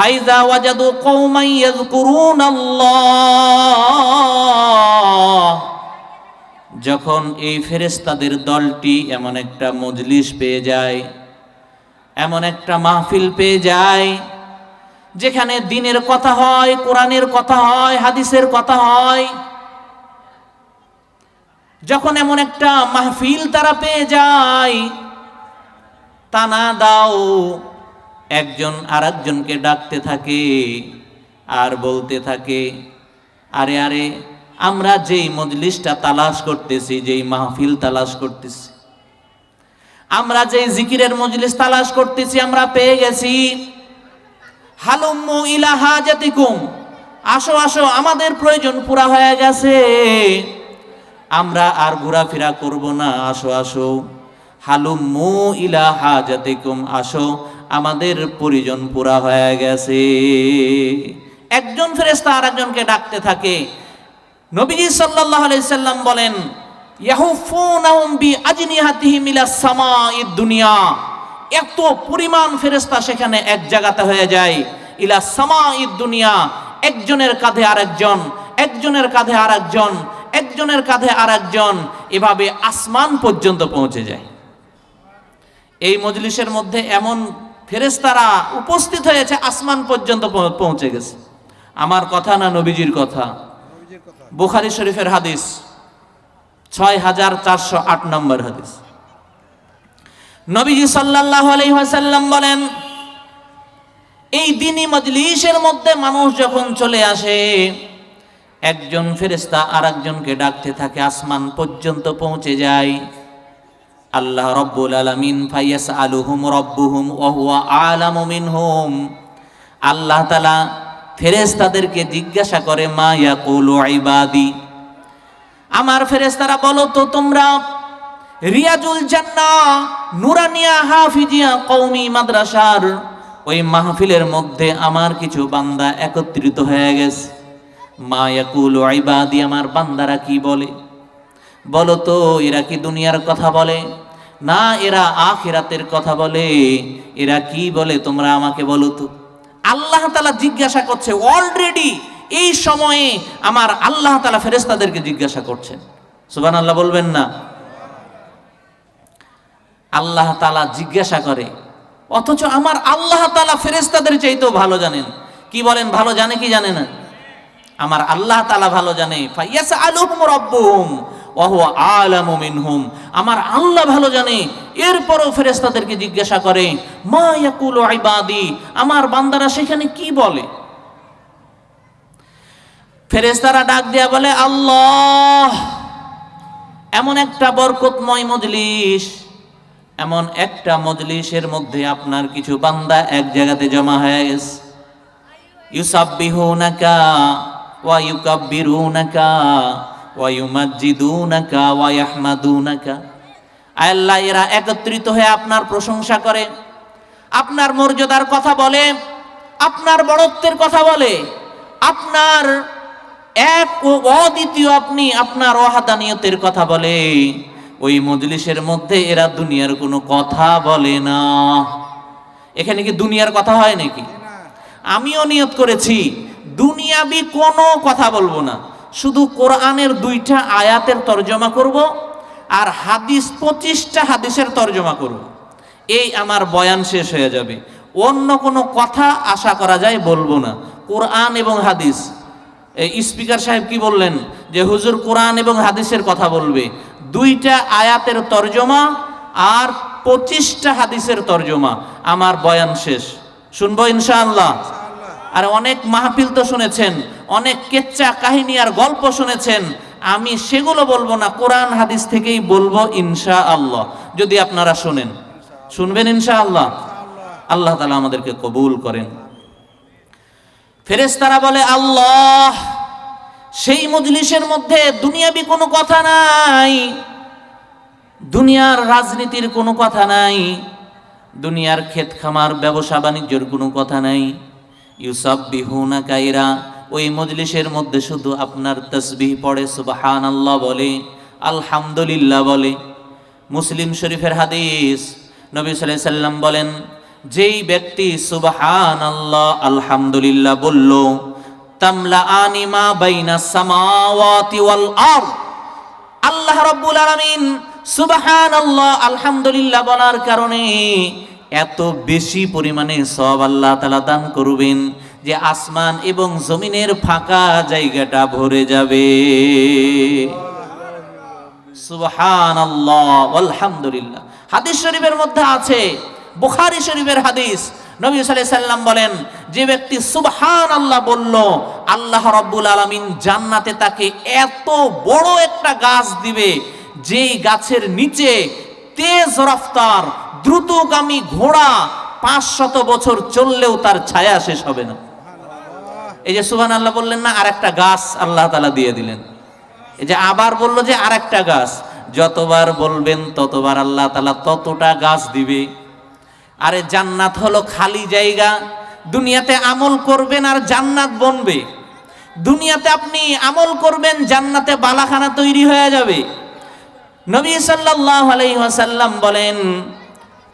ফাইজা ওয়াজাদু কওমান ইয়াযকুরুনাল্লাহ, যখন এই ফেরেশতাদের দলটি এমন একটা মজলিস পেয়ে যায়, এমন একটা মাহফিল পেয়ে যায় যেখানে দ্বীনের কথা হয়, কোরআনের কথা হয়, হাদিসের কথা হয়, যখন এমন একটা মাহফিল তারা পেয়ে যায়, তা না দাও, একজন আরেকজনকে ডাকতে থাকে আর বলতে থাকে, আরে আরে আমরা যেই মজলিসটা তালাশ করতেছি, যেই মাহফিল তালাশ করতেছি, আমরা যেই জিকিরের মজলিস তালাশ করতেছি, আমরা পেয়ে গেছি। হালুম্মু ইলা হাজাতিকুম, আসো আসো, আমাদের প্রয়োজন পুরা হয়ে গেছে, আমরা আর ঘোরাফেরা করব না, আসো আসো। হালুম্মু ইলা হাজাতিকুম, আসো, আমাদের প্রয়োজন পুরা হয়ে গেছে। একজন ফেরেশতা আরেকজনকে ডাকতে থাকে। নবীজি সাল্লাল্লাহু আলাইহি সাল্লাম বলেন, ইয়াহুফুনাহুম বিআজনিহাতিহিম ইলাস সামাঈদ দুনিয়া, এত পরিমাণ ফেরেশতা সেখানে এক জায়গাতে হয়ে যায়। ইলাস সামাঈদ দুনিয়া, একজনের কাঁধে আরেকজন, একজনের কাঁধে আরেকজন, একজনের কাঁধে আরেকজন, এভাবে আসমান পর্যন্ত পৌঁছে যায়। এই মজলিসের মধ্যে এমন ফেরেশতারা উপস্থিত হয়েছে, আসমান পর্যন্ত পৌঁছে গেছে। আমার কথা না, নবীজির কথা। বুখারী শরীফের হাদিস, 6408 নম্বর হাদিস। নবীজি সাল্লাল্লাহু আলাইহি ওয়াসাল্লাম বলেন, এই দ্বীনি মজলিসের মধ্যে মানুষ যখন চলে আসে, একজন ফেরেশতা আরেকজনকে ডাকতে থাকে, আসমান পর্যন্ত পৌঁছে যায়। আল্লাহ রাব্বুল আলামিন ফায়াসআলুহুম রাব্বুহুম ওয়া হুয়া আ'লামু মিনহুম, আল্লাহ তাআলা ফেরেশতাদেরকে জিজ্ঞাসা করে, মা ইয়াকুলু ইবাদি, আমার ফেরেশতারা বলো তো তোমরা রিয়াজুল জান্নাহ নুরানিয়া হাফিজিয়া কওমি মাদ্রাসার ওই মাহফিলের মধ্যে আমার কিছু বান্দা একত্রিত হয়ে গেছে, মা ইয়াকুলু ইবাদি, আমার বান্দারা কি বলে, বলো তো এরা কি দুনিয়ার কথা বলে না এরা আখিরাতের কথা বলে, এরা কি বলে তোমরা আমাকে বলো তো। আল্লাহ তাআলা জিজ্ঞাসা করছে, অলরেডি এই সময়ে আমার আল্লাহ তাআলা ফেরেশতাদেরকে জিজ্ঞাসা করছেন। সুবহানাল্লাহ বলবেন না? আল্লাহ তাআলা জিজ্ঞাসা করে, অথচ আমার আল্লাহ তাআলা ফেরেশতাদের চাইতেও ভালো জানেন। কি বলেন, ভালো জানে কি জানে না? আমার আল্লাহ তাআলা ভালো জানে। ফায়াসআলুহুম রাব্বুহুম ওয়া হুয়া আ'লামু মিনহুম, আমার আল্লাহ ভালো জানে, এরপরও ফেরেশতাদেরকে জিজ্ঞাসা করে, মা ইয়াকুলু ইবাদি, আমার বান্দারা সেখানে কি বলে। ফেরেশতারা ডাক দেয়া বলে, আল্লাহ, এমন একটা বরকতময় মজলিস, এমন একটা মজলিসের মধ্যে আপনার কিছু বান্দা এক জায়গাতে জমা হয়ে গেছে। ইউসাব্বিহুনাকা ওয়া ইউকাব্বিরুনাকা ওয়া ইউমাজ্জিদুনাকা ওয়া ইয়াহমাদুনাকা, আল্লাহ এরা একত্রিত হয়ে আপনার প্রশংসা করে, আপনার মর্যাদার কথা বলে, আপনার বড়ত্বের কথা বলে, আপনার এক ও অদ্বিতীয় আপনি আপনার ওয়াহদানিয়তের কথা বলে। ওই মজলিসের মধ্যে এরা দুনিয়ার কোনো কথা বলে না। এখানে কি দুনিয়ার কথা হয় নাকি? আমিও নিয়ত করেছি দুনিয়াবি কোনো কথা বলবো না, শুধু কোরআনের 2টা আয়াতের তরজমা করব আর হাদিস 25টা হাদিসের তরজমা করব, এই আমার বয়ান শেষ হয়ে যাবে। অন্য কোনো কথা আশা করা যায় বলবো না, কোরআন এবং হাদিস। এই স্পিকার সাহেব কি বললেন যে হুজুর কোরআন এবং হাদিসের কথা বলবে, 2টা আয়াতের তরজমা আর 25টা হাদিসের তরজমা, আমার বয়ান শেষ। শুনবো ইনশাআল্লাহ। আর অনেক মাহফিল তো শুনেছেন, অনেক কেচ্চা কাহিনী আর গল্প শুনেছেন, আমি সেগুলো বলবো না, কোরআন হাদিস থেকেই বলবো ইনশাআল্লাহ। যদি আপনারা শুনবেন ইনশাআল্লাহ। আল্লাহ তাআলা আমাদেরকে কবুল করেন। ফেরেশতারা বলে, আল্লাহ, সেই মজলিসের মধ্যে দুনিয়াবি কোনো কথা নাই, দুনিয়ার রাজনীতির কোনো কথা নাই, দুনিয়ার ক্ষেত খামার ব্যবসা বাণিজ্যের কোনো কথা নাই। ইউসাব্বিহুনাকা, এরা ওই মজলিসের মধ্যে শুধু আপনার তাসবিহ পড়ে, সুবহানাল্লাহ বলে, আলহামদুলিল্লাহ বলে। মুসলিম শরীফের হাদিস, নবী সাল্লাল্লাহু আলাইহি সাল্লাম বলেন, যেই ব্যক্তি সুবহানাল্লাহ আলহামদুলিল্লাহ বলল, তামলাআনি মা বাইনাস সামাওয়াতি ওয়াল আরদ, আল্লাহ রাব্বুল আলামিন সুবহানাল্লাহ আলহামদুলিল্লাহ বলার কারণে এত বেশি পরিমাণে সওয়াব আল্লাহ তাআলা দান করবেন যে আসমান এবং জমিনের ফাঁকা জায়গাটা ভরে যাবে। সুবহানাল্লাহ আলহামদুলিল্লাহ। হাদিস শরীফের মধ্যে আছে, বুখারী শরীফের হাদিস, নবী সাল্লাল্লাহু আলাইহি সাল্লাম বলেন, যে ব্যক্তি সুবহানাল্লাহ বলল, আল্লাহ রাব্বুল আলামিন জান্নাতে তাকে এত বড় একটা গাছ দিবে, যেই গাছের নিচে তেজ রফতার দ্রুতগামী ঘোড়া 500 বছর চললেও তার ছায়া শেষ হবে না। এই যে সুবহানাল্লাহ বললেন না, আরেকটা গাছ আল্লাহ তাআলা দিয়ে দিলেন। এই যে আবার বললো যে আরেকটা গাছ, যতবার বলবেন ততবার আল্লাহ তাআলা ততটা গাছ দিবে। আরে জান্নাত হলো খালি জায়গা, দুনিয়াতে আমল করবেন আর জান্নাত বনবে। দুনিয়াতে আপনি আমল করবেন, জান্নাতে বালাখানা তৈরি হয়ে যাবে। নবী সাল্লাল্লাহু আলাইহি ওয়াসাল্লাম বলেন,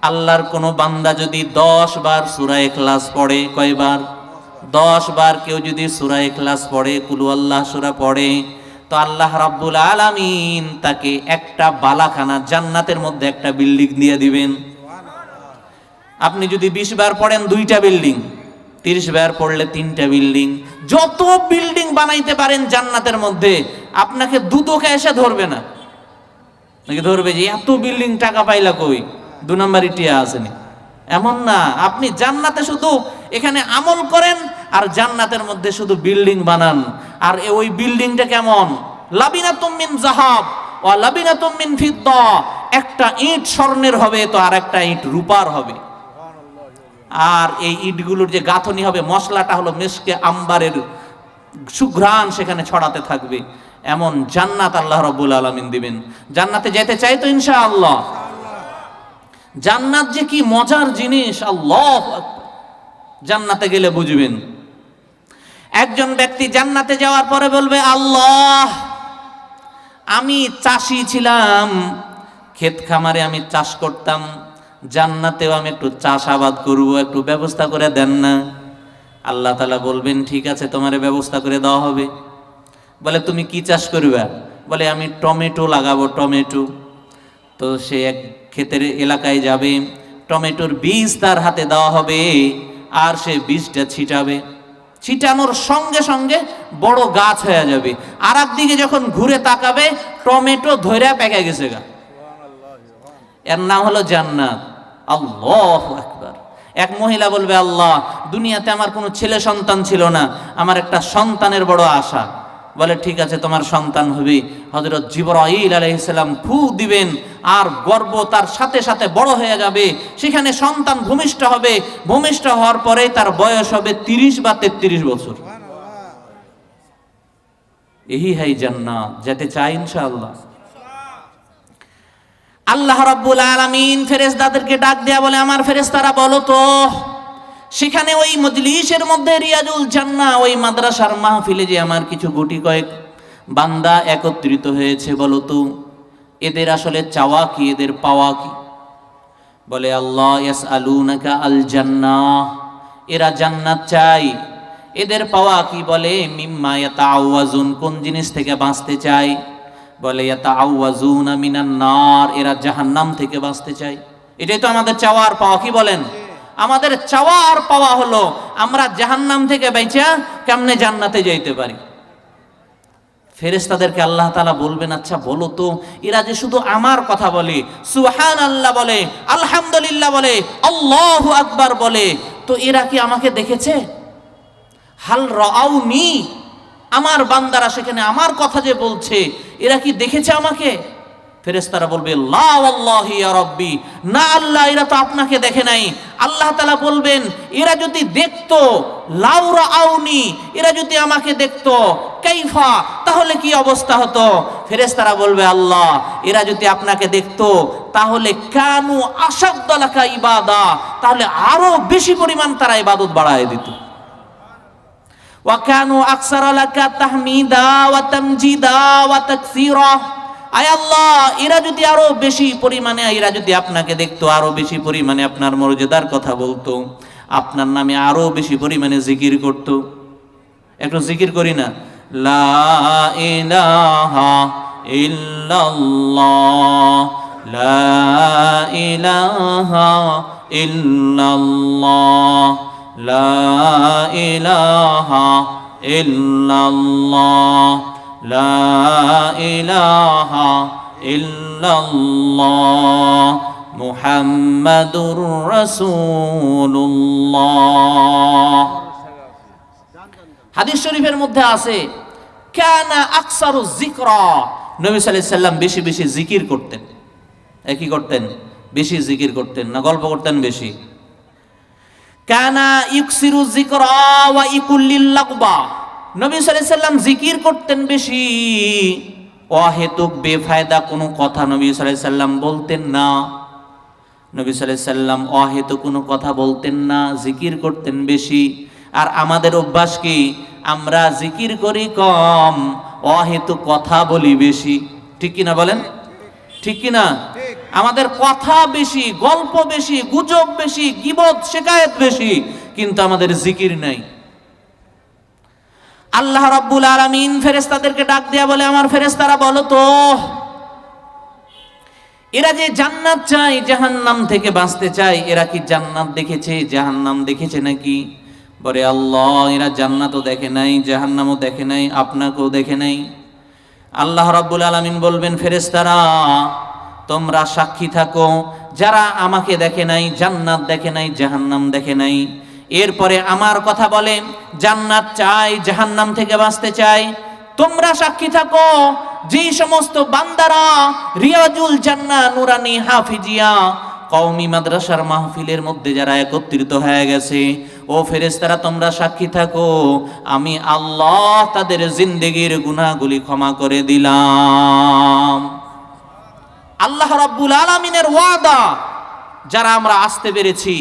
আল্লাহর কোনো বান্দা যদি 10 বার সূরা ইখলাস পড়ে, কয়বার? 10 বার কেউ যদি সূরা ইখলাস পড়ে, কুল আল্লাহ সূরা পড়ে, তো আল্লাহ রাব্বুল আলামিন তাকে একটা বালাখানা জান্নাতের মধ্যে একটা বিল্ডিং দিয়ে দিবেন। আপনি যদি 20 বার পড়েন 2টা বিল্ডিং, 30 বার পড়লে 3টা বিল্ডিং, যত বিল্ডিং বানাইতে পারেন জান্নাতের মধ্যে, আপনাকে দুদকে এসে ধরবে না। নাকি ধরবে যে এত বিল্ডিং টাকা পাইলা কই, 2 নম্বরই টিয়া আসেনি, এমন না। আপনি জান্নাতে শুধু এখানে আমল করেন আর জান্নাতের মধ্যে শুধু বিল্ডিং বানান। আর ওই বিল্ডিংটা কেমন? লাবিনাতুম মিন যাহাব ওয়া লাবিনাতুম মিন ফিদ্দা, একটা ইট স্বর্ণের হবে তো আর একটা ইট রূপার হবে। আর এই ইটগুলোর যে গাঁথনি হবে, মশলাটা হলো মিশকে আম্বারের সুঘ্রাণ সেখানে ছড়াতে থাকবে। এমন জান্নাত আল্লাহ রাব্বুল আলামিন দিবেন। জান্নাতে যেতে চাই তো ইনশাআল্লাহ। জান্নাত যে কি মজার জিনিস, আল্লাহু আকবার। জান্নাতে গেলে বুঝবেন। একজন ব্যক্তি জান্নাতে যাওয়ার পরে বলবে, আল্লাহ, আমি চাষি ছিলাম, ক্ষেত খামারে আমি চাষ করতাম, জান্নাতেও আমি একটু চাষাবাদ করব, একটু ব্যবস্থা করে দেন না। আল্লাহ তাআলা বলবেন, ঠিক আছে, তোমার ব্যবস্থা করে দেওয়া হবে। বলে, তুমি কি চাষ করবে? বলে, আমি টমেটো লাগাবো, টমেটো। তো সে এক ক্ষেতের এলাকায় যাবে, টমেটোর বীজ তার হাতে দেওয়া হবে, আর সে বীজটা ছিটাবে। ছিটানোর সঙ্গে সঙ্গে বড় গাছ হয়ে যাবে। আর একদিকে যখন ঘুরে তাকাবে, টমেটো ধরে পেকে গেছে গা। এর নাম হলো জান্নাত। আল্লাহু আকবার। এক মহিলা বলবে, আল্লাহ, দুনিয়াতে আমার কোনো ছেলে সন্তান ছিল না, আমার একটা সন্তানের বড় আশা। বলে, ঠিক আছে, তোমার সন্তান হবে। হযরত জিবরাইল আলাইহিস সালাম ফু দিবেন, আর গর্ভ তার সাথে সাথে বড় হয়ে যাবে। সেখানে সন্তান ভূমিষ্ঠ হবে। ভূমিষ্ঠ হওয়ার পরে তার বয়স হবে 30 বা 33 বছর। এই হাই জান্নাত, যেতে চাই ইনশাআল্লাহ। আল্লাহ রাব্বুল আলামিন ফেরেশতাদেরকে ডাক দেয়া বলে, আমার ফেরেশতারা বলো তো, সেখানে ওই মজলিসের মধ্যে রিয়াজুল জান্নাহ, ওই মাদ্রাসার মাহফিলে যে আমার কিছু গুটি কয়েক বান্দা একত্রিত হয়েছে, বলো তো এদের আসলে চাওয়া কি, এদের পাওয়া কি? বলে, আল্লাহ, ইয়াসআলুনাকা আল জান্নাহ, এরা জান্নাত চাই। এদের পাওয়া কি? বলে, মিম্মা ইয়াতাআওয়াজুন, কোন জিনিস থেকে বাঁচতে চাই? বলে, ইয়াতাআওয়াজুনা মিনান নার, এরা জাহান্নাম থেকে বাঁচতে চাই। এটাই তো আমাদের চাওয়া আর পাওয়া, কি বলেন? আমাদের চাওয়া আর পাওয়া হলো আমরা জাহান্নাম থেকে বাইচা কেমনে জান্নাতে যাইতে পারি। ফেরেশতাদেরকে আল্লাহ তাআলা বলবেন, আচ্ছা বলো তো, এরা যে শুধু আমার কথা বলে, সুবহানাল্লাহ বলে, আলহামদুলিল্লাহ বলে, আল্লাহু আকবার বলে, তো এরা কি আমাকে দেখেছে? হাল রাআউনি, আমার বান্দারা সেখানে আমার কথা যে বলছে, এরা কি দেখেছে আমাকে? ফেরেশতারা বলবে, লা ওয়াল্লাহি ইয়া রাব্বি, না আল্লাহ, এরা তো আপনাকে দেখে নাই। আল্লাহ তাআলা বলবেন, এরা যদি দেখতো, লাউ রাআউনি, এরা যদি আমাকে দেখতো, কাইফা, তাহলে কি অবস্থা হতো? ফেরেশতারা বলবে, আল্লাহ, এরা যদি আপনাকে দেখতো তাহলে কানু আশাদ্দ লাকা ইবাদা, তাহলে আরো বেশি পরিমাণ তারা ইবাদত বাড়ায় দিত। ওয়া কানু আকসারা লাকা তাহমিদা ওয়া তামজিদা ওয়া তাকসীরা, আয় আল্লাহ, এরা যদি আরো বেশি পরিমাণে, এরা যদি আপনাকে দেখতো, আরো বেশি পরিমাণে আপনার মর্যাদার কথা বলতো, আপনার নামে আরো বেশি পরিমাণে জিকির করতো। একটু জিকির করি না, লা ইলাহা ইল্লাল্লাহ, লা ইলাহা ইল্লাল্লাহ, লা ইলাহা ইল্লাল্লাহ, লা ইলাহা ইল্লাল্লাহ, মুহাম্মাদুর রাসূলুল্লাহ। হাদিস শরীফের মধ্যে আছে, কানা আকসারু যিকরা, নবী সাল্লাল্লাহু আলাইহি সাল্লাম বেশি বেশি জিকির করতেন। কি করতেন? বেশি জিকির করতেন, না গল্প করতেন বেশি? কানা ইকসিরু যিকরা ওয়া ইকুল্লিল লাগবা, নবী সাল্লাল্লাহু আলাইহি সাল্লাম জিকির করতেন বেশি, অহেতুক বেফায়দা কোনো কথা নবী সাল্লাল্লাহু আলাইহি সাল্লাম বলতেন না। নবী সাল্লাল্লাহু আলাইহি সাল্লাম অহেতুক কোনো কথা বলতেন না, জিকির করতেন বেশি। আর আমাদের অভ্যাস কি? আমরা জিকির করি কম, অহেতুক কথা বলি বেশি। ঠিক কিনা বলেন? ঠিক কিনা? আমাদের কথা বেশি, গল্প বেশি, গুজব বেশি, গীবত শিকায়েত বেশি, কিন্তু আমাদের জিকির নাই। আল্লাহ রাব্বুল আলামিন ফেরেশতাদেরকে ডাক দিয়া বলে, আমার ফেরেশতারা বলো তো, এরা যে জান্নাত চায়, জাহান্নাম থেকে বাঁচতে চায়, এরা কি জান্নাত দেখেছে, জাহান্নাম দেখেছে নাকি? বলে, আল্লাহ, এরা জান্নাতও দেখে নাই, জাহান্নামও দেখে নাই, আপনাকেও দেখে নাই। আল্লাহ রাব্বুল আলামিন বলবেন, ফেরেশতারা তোমরা সাক্ষী থাকো, যারা আমাকে দেখে নাই, জান্নাত দেখে নাই, জাহান্নাম দেখে নাই, এরপরে আমার কথা বলে, জান্নাত চাই, জাহান্নাম থেকে বাঁচতে চাই, তোমরা সাক্ষী থাকো, যেই সমস্ত বান্দারা রিয়াজুল জান্নাহ নুরানি হাফিজিয়া কওমি মাদ্রাসার মাহফিলের মধ্যে যারা একত্রিত হয়ে গেছে, ও ফেরেশতারা তোমরা সাক্ষী থাকো, আমি আল্লাহ তাদের জিন্দেগির গুনাহগুলি ক্ষমা করে দিলাম। আল্লাহ রাব্বুল আলামিনের ওয়াদা, যারা আমরা আসতে পেরেছি,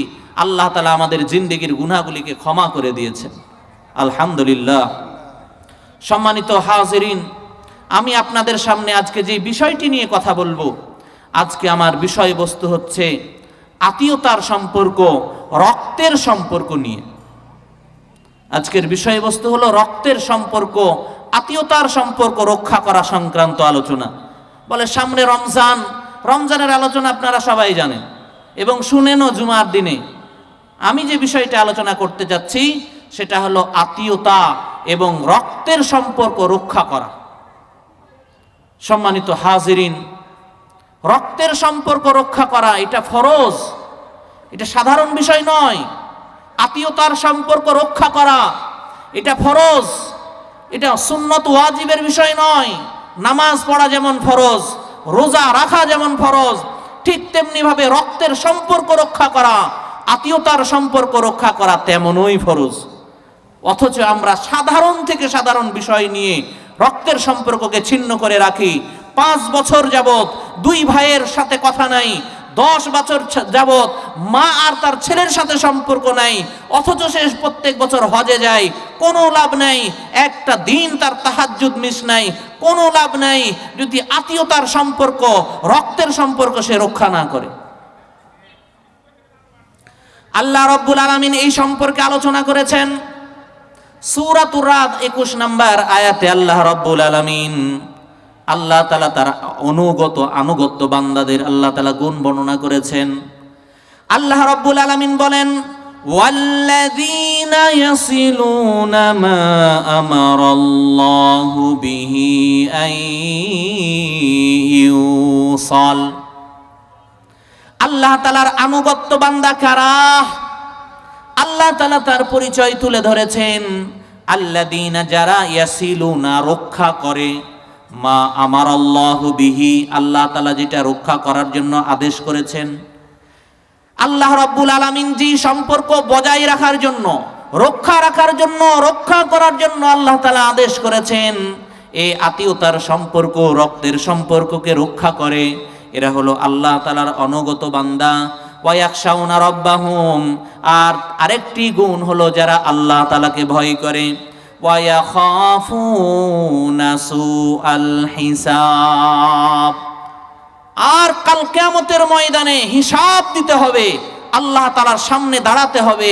আল্লাহ তাআলা আমাদের জিন্দেগির গুনাহগুলিকে ক্ষমা করে দিয়েছেন। আলহামদুলিল্লাহ। সম্মানিত হাজিরিন, আমি আপনাদের সামনে আজকে যে বিষয়টি নিয়ে কথা বলবো, আজকে আমার বিষয়বস্তু হচ্ছে আত্মীয়তার সম্পর্ক, রক্তের সম্পর্ক নিয়ে। আজকের বিষয়বস্তু হলো রক্তের সম্পর্ক, আত্মীয়তার সম্পর্ক রক্ষা করা সংক্রান্ত আলোচনা। বলে সামনে রমজান, রমজানের আলোচনা আপনারা সবাই জানেন এবং শুনেনও জুমার দিনে। আমি যে বিষয়টা আলোচনা করতে যাচ্ছি সেটা হলো আত্মীয়তা এবং রক্তের সম্পর্ক রক্ষা করা। সম্মানিত হাজিরিন, রক্তের সম্পর্ক রক্ষা করা এটা ফরজ, এটা সাধারণ বিষয় নয়। আত্মীয়তার সম্পর্ক রক্ষা করা এটা ফরজ, এটা সুন্নত ওয়াজিবের বিষয় নয়। নামাজ পড়া যেমন ফরজ, রোজা রাখা যেমন ফরজ, ঠিক তেমনি ভাবে রক্তের সম্পর্ক রক্ষা করা, আত্মীয়তার সম্পর্ক রক্ষা করা তেমনই ফরজ। অথচ আমরা সাধারণ থেকে সাধারণ বিষয় নিয়ে রক্তের সম্পর্ককে ছিন্ন করে রাখি। 5 বছর যাবত 2 ভাইয়ের সাথে কথা নাই, 10 বছর যাবত মা আর তার ছেলের সাথে সম্পর্ক নাই, অথচ সে প্রত্যেক বছর হজে যায়, কোনো লাভ নাই। একটা দিন তার তাহাজ্জুদ মিস নাই, কোনো লাভ নাই, যদি আত্মীয়তার সম্পর্ক, রক্তের সম্পর্ক সে রক্ষা না করে। আল্লাহ রাব্বুল আলামিন এই সম্পর্কে আলোচনা করেছেন সূরাতুর রাদ 21 নম্বর আয়াতে। আল্লাহ রাব্বুল আলামিন, আল্লাহ তাআলা তার আনুগত্য বান্দাদের আল্লাহ তাআলা গুণ বর্ণনা করেছেন। আল্লাহ রাব্বুল আলামিন বলেন, ওয়াল্লাযীনা ইয়াসিলুনা মা আমারাল্লাহু বিহি আইয়ুসাল। আল্লাহ তাআলার আনুগত্য বান্দা কারা? আল্লাহ তাআলা তার পরিচয় তুলে ধরেছেন, আল্লাযীনা, যারা, ইয়াসিলুনা, রক্ষা করে, মা আমারাল্লাহু বিহি, আল্লাহ তাআলা যেটা রক্ষা করার জন্য আদেশ করেছেন। আল্লাহ রাব্বুল আলামিন যে সম্পর্ক বজায় রাখার জন্য, রক্ষা রাখার জন্য, রক্ষা করার জন্য আল্লাহ তাআলা আদেশ করেছেন, এই আত্মীয়তার সম্পর্ক, রক্তের সম্পর্ককে রক্ষা করে, এরা হলো আল্লাহ তাআলার অনুগত বান্দা। ওয়ায়াখশাউনা রাব্বাহুম, আর আরেকটি গুণ হলো যারা আল্লাহ তাআলাকে ভয় করে। ওয়া ইয়াখাফুনা সুআল হিসাব। আর কাল কিয়ামতের ময়দানে হিসাব দিতে হবে, আল্লাহ তাআলার সামনে দাঁড়াতে হবে।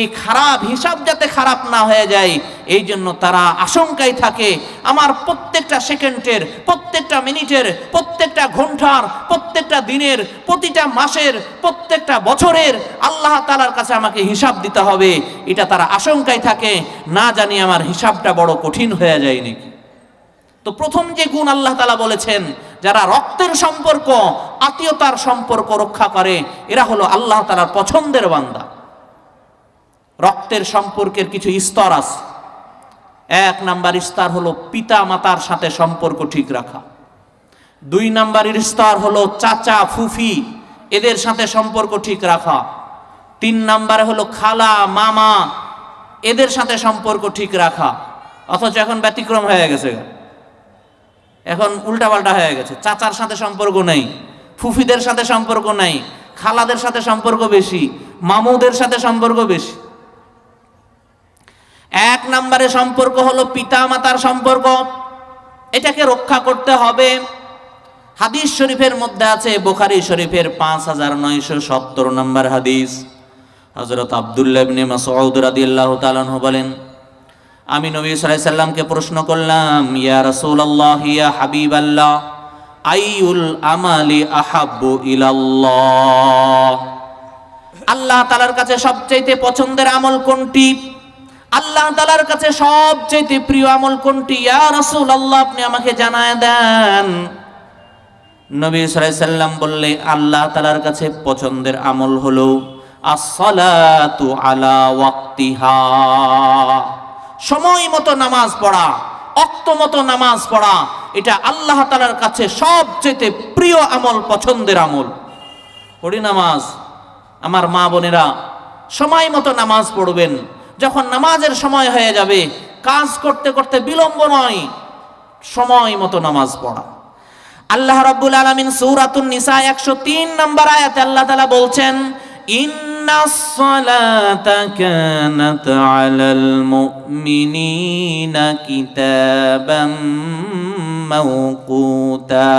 এই খারাপ হিসাব যাতে খারাপ না হয়ে যায়, এই জন্য তারা আশঙ্কায় থাকে আমার প্রত্যেকটা সেকেন্ডের, প্রত্যেকটা মিনিটের, প্রত্যেকটা ঘন্টার, প্রত্যেকটা দিনের, প্রতিটা মাসের, প্রত্যেকটা বছরের আল্লাহ তাআলার কাছে আমাকে হিসাব দিতে হবে। এটা তারা আশঙ্কায় থাকে, না জানি আমার হিসাবটা বড় কঠিন হয়ে যায় নাকি। তো প্রথম যে গুণ আল্লাহ তাআলা বলেছেন, যারা রক্তের সম্পর্ক, আত্মীয়তার সম্পর্ক রক্ষা করে, এরা হলো আল্লাহ তাআলার পছন্দের বান্দা। রক্তের সম্পর্কের কিছু স্তর আছে। 1 নাম্বার স্তর হলো পিতা মাতার সাথে সম্পর্ক ঠিক রাখা। 2 নাম্বারের স্তর হলো চাচা ফুফি, এদের সাথে সম্পর্ক ঠিক রাখা। 3 নাম্বারে হলো খালা মামা, এদের সাথে সম্পর্ক ঠিক রাখা। অথচ এখন ব্যতিক্রম হয়ে গেছে, এখন উল্টাপাল্টা হয়ে গেছে। চাচার সাথে সম্পর্ক নেই, ফুফিদের সাথে সম্পর্ক নাই, খালাদের সাথে সম্পর্ক বেশি, মামুদের সাথে সম্পর্ক বেশি। 1 নম্বরে সম্পর্ক হলো পিতা মাতার সম্পর্ক, এটাকে রক্ষা করতে হবে। হাদিস শরীফের মধ্যে আছে, বুখারী শরীফের 5970 নম্বর হাদিস, হযরত আব্দুল্লাহ ইবনে মাসউদ রাদিয়াল্লাহু তাআলা আনহু বলেন, আমি নবী সাল্লাল্লাহু আলাইহি সাল্লামকে প্রশ্ন করলাম, ইয়া রাসূলুল্লাহ ইয়া হাবিবাল্লাহ, আইয়ুল আমালি আহাব্বু ইলাল্লাহ, আল্লাহ তাআলার কাছে সবচেয়ে পছন্দের আমল কোনটি? আল্লাহ তাআলার কাছে সবচেয়ে প্রিয় আমল কোনটি? ইয়া রাসূলুল্লাহ, আপনি আমাকে জানায় দেন। নবী সাল্লাল্লাহু আলাইহি সাল্লাম বললে, আল্লাহ তাআলার কাছে পছন্দের আমল হলো as-salatu আলা ওয়াক্তিহা, সময় মতো নামাজ পড়া, ওয়াক্ত মতো নামাজ পড়া। এটা আল্লাহ তাআলার কাছে সবচেয়ে প্রিয় আমল, পছন্দের আমল। পড়ি নামাজ, আমার মা বোনেরা সময় মতো নামাজ পড়বেন। যখন নামাজের সময় হয়ে যাবে, কাজ করতে করতে বিলম্ব নয়, সময় মতো নামাজ পড়া। আল্লাহ রাব্বুল আলামিন সূরাতুন নিসা 103 নম্বর আয়াতে আল্লাহ তাআলা বলছেন, ইন্নাস সালাতা কানাত আলাল মুমিনিনা কিতাবাম মাওকুতা।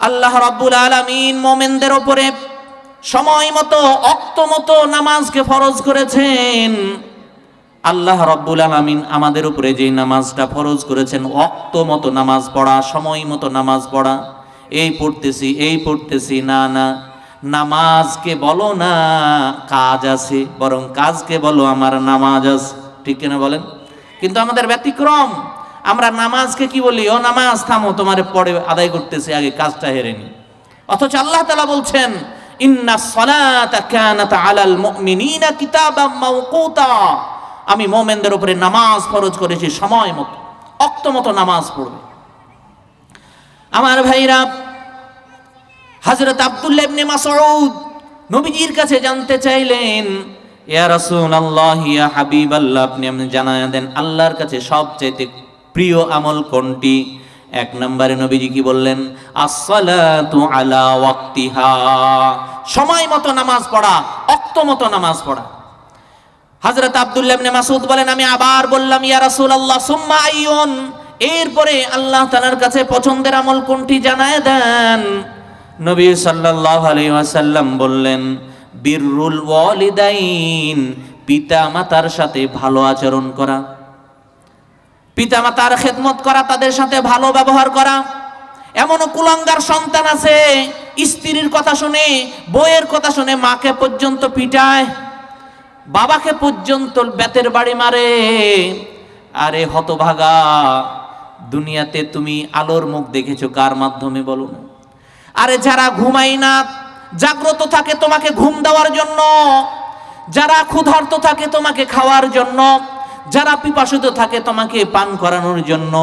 আল্লাহ রাব্বুল আলামিন মুমিনদের উপরে সময় মতো, ওয়াক্ত মতো নামাজকে ফরজ করেছেন। আল্লাহ রাব্বুল আলামিন আমাদের উপরে যে নামাজটা ফরজ করেছেন, ওয়াক্ত মতো নামাজ পড়া, সময় মতো নামাজ পড়া। এই পড়তেছি, না না, নামাজকে বলো না কাজ আছে, বরং কাজকে বলো আমার নামাজ আছে। ঠিক কিনা বলেন? কিন্তু আমাদের ব্যতিক্রম, আমরা নামাজকে কি বলি? ও নামাজ থামো, তোমারে পড়ে আদায় করতেছি, আগে কাজটা হেরে নি। অথচ আল্লাহ তাআলা বলছেন, ইন্নাস সালাতা কানাত আলাল মুমিনিনা কিতাবাম মাওকুতা, আমি মুমিনদের উপরে নামাজ ফরজ করেছি সময় মতো, ওয়াক্ত মতো নামাজ পড়বে। আমার ভাইরা, হযরত আব্দুল্লাহ ইবনে মাসউদ নবীজির কাছে জানতে চাইলেন, ইয়া রাসূলুল্লাহ ইয়া হাবিবাল্লাহ, আপনি জানায় দেন আল্লাহর কাছে সবচেয়ে প্রিয় আমল কোনটি? 1 নম্বরে নবীজি কি বললেন? as-salatu আলা ওয়াক্তিহা, সময় মতো নামাজ পড়া, ওয়াক্ত মতো নামাজ পড়া। হযরত আব্দুল্লাহ ইবনে মাসউদ বলেন, আমি আবার বললাম, ইয়া রাসূলুল্লাহ সুম্মা আইয়ুন, এরপরে আল্লাহ তাআলার কাছে পছন্দের আমল কোনটি জানায় দেন। নবী সাল্লাল্লাহু আলাইহি ওয়াসাল্লাম বললেন, বিররুল ওয়ালিদাইন, পিতা মাতার সাথে ভালো আচরণ করা, পিতা মাতার খেদমত করা, তাদের সাথে ভালো ব্যবহার করা। এমনও কুলাঙ্গার সন্তান আছে, স্ত্রীর কথা শুনে, বউয়ের কথা শুনে মাকে পর্যন্ত পিটায়, বাবাকে পর্যন্ত বেতের বাড়ি মারে। আরে হতভাগা, দুনিয়াতে তুমি আলোর মুখ দেখেছো কার মাধ্যমে বলো না? আরে যারা ঘুমায় না, জাগ্রত থাকে তোমাকে ঘুম দেওয়ার জন্য, যারা ক্ষুধার্ত থাকে তোমাকে খাওয়ার জন্য, যারা পিপাসিত থাকে তোমাকে পান করানোর জন্য,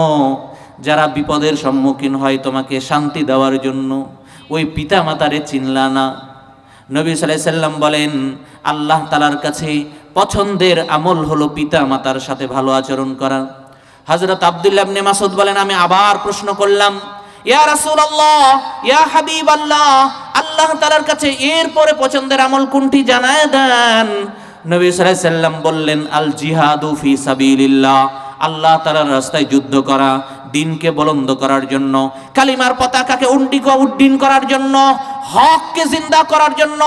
যারা বিপদের সম্মুখীন হয় তোমাকে শান্তি দেওয়ার জন্য, ওই পিতা মাতারে চিনলা না। নবী সাল্লাল্লাহু আলাইহি সাল্লাম বলেন, আল্লাহ তাআলার কাছে পছন্দের আমল হলো পিতা মাতার সাথে ভালো আচরণ করা। হযরত আব্দুল্লাহ ইবনে মাসউদ বলেন, আমি আবার প্রশ্ন করলাম, ইয়া রাসূলুল্লাহ ইয়া হাবিবাল্লাহ, আল্লাহ তাআলার কাছে এরপরে পছন্দের আমল কোনটি জানায় দেন। নবী সাল্লাল্লাহু আলাইহি সাল্লাম বললেন, আল জিহাদু ফি সাবিলিল্লাহ, আল্লাহ তাআলার রাস্তায় যুদ্ধ করা, দিনকে বুলন্দ করার জন্য, কালিমার পতাকাকে উড্ডীন করার জন্য, হককে জিন্দা করার জন্য,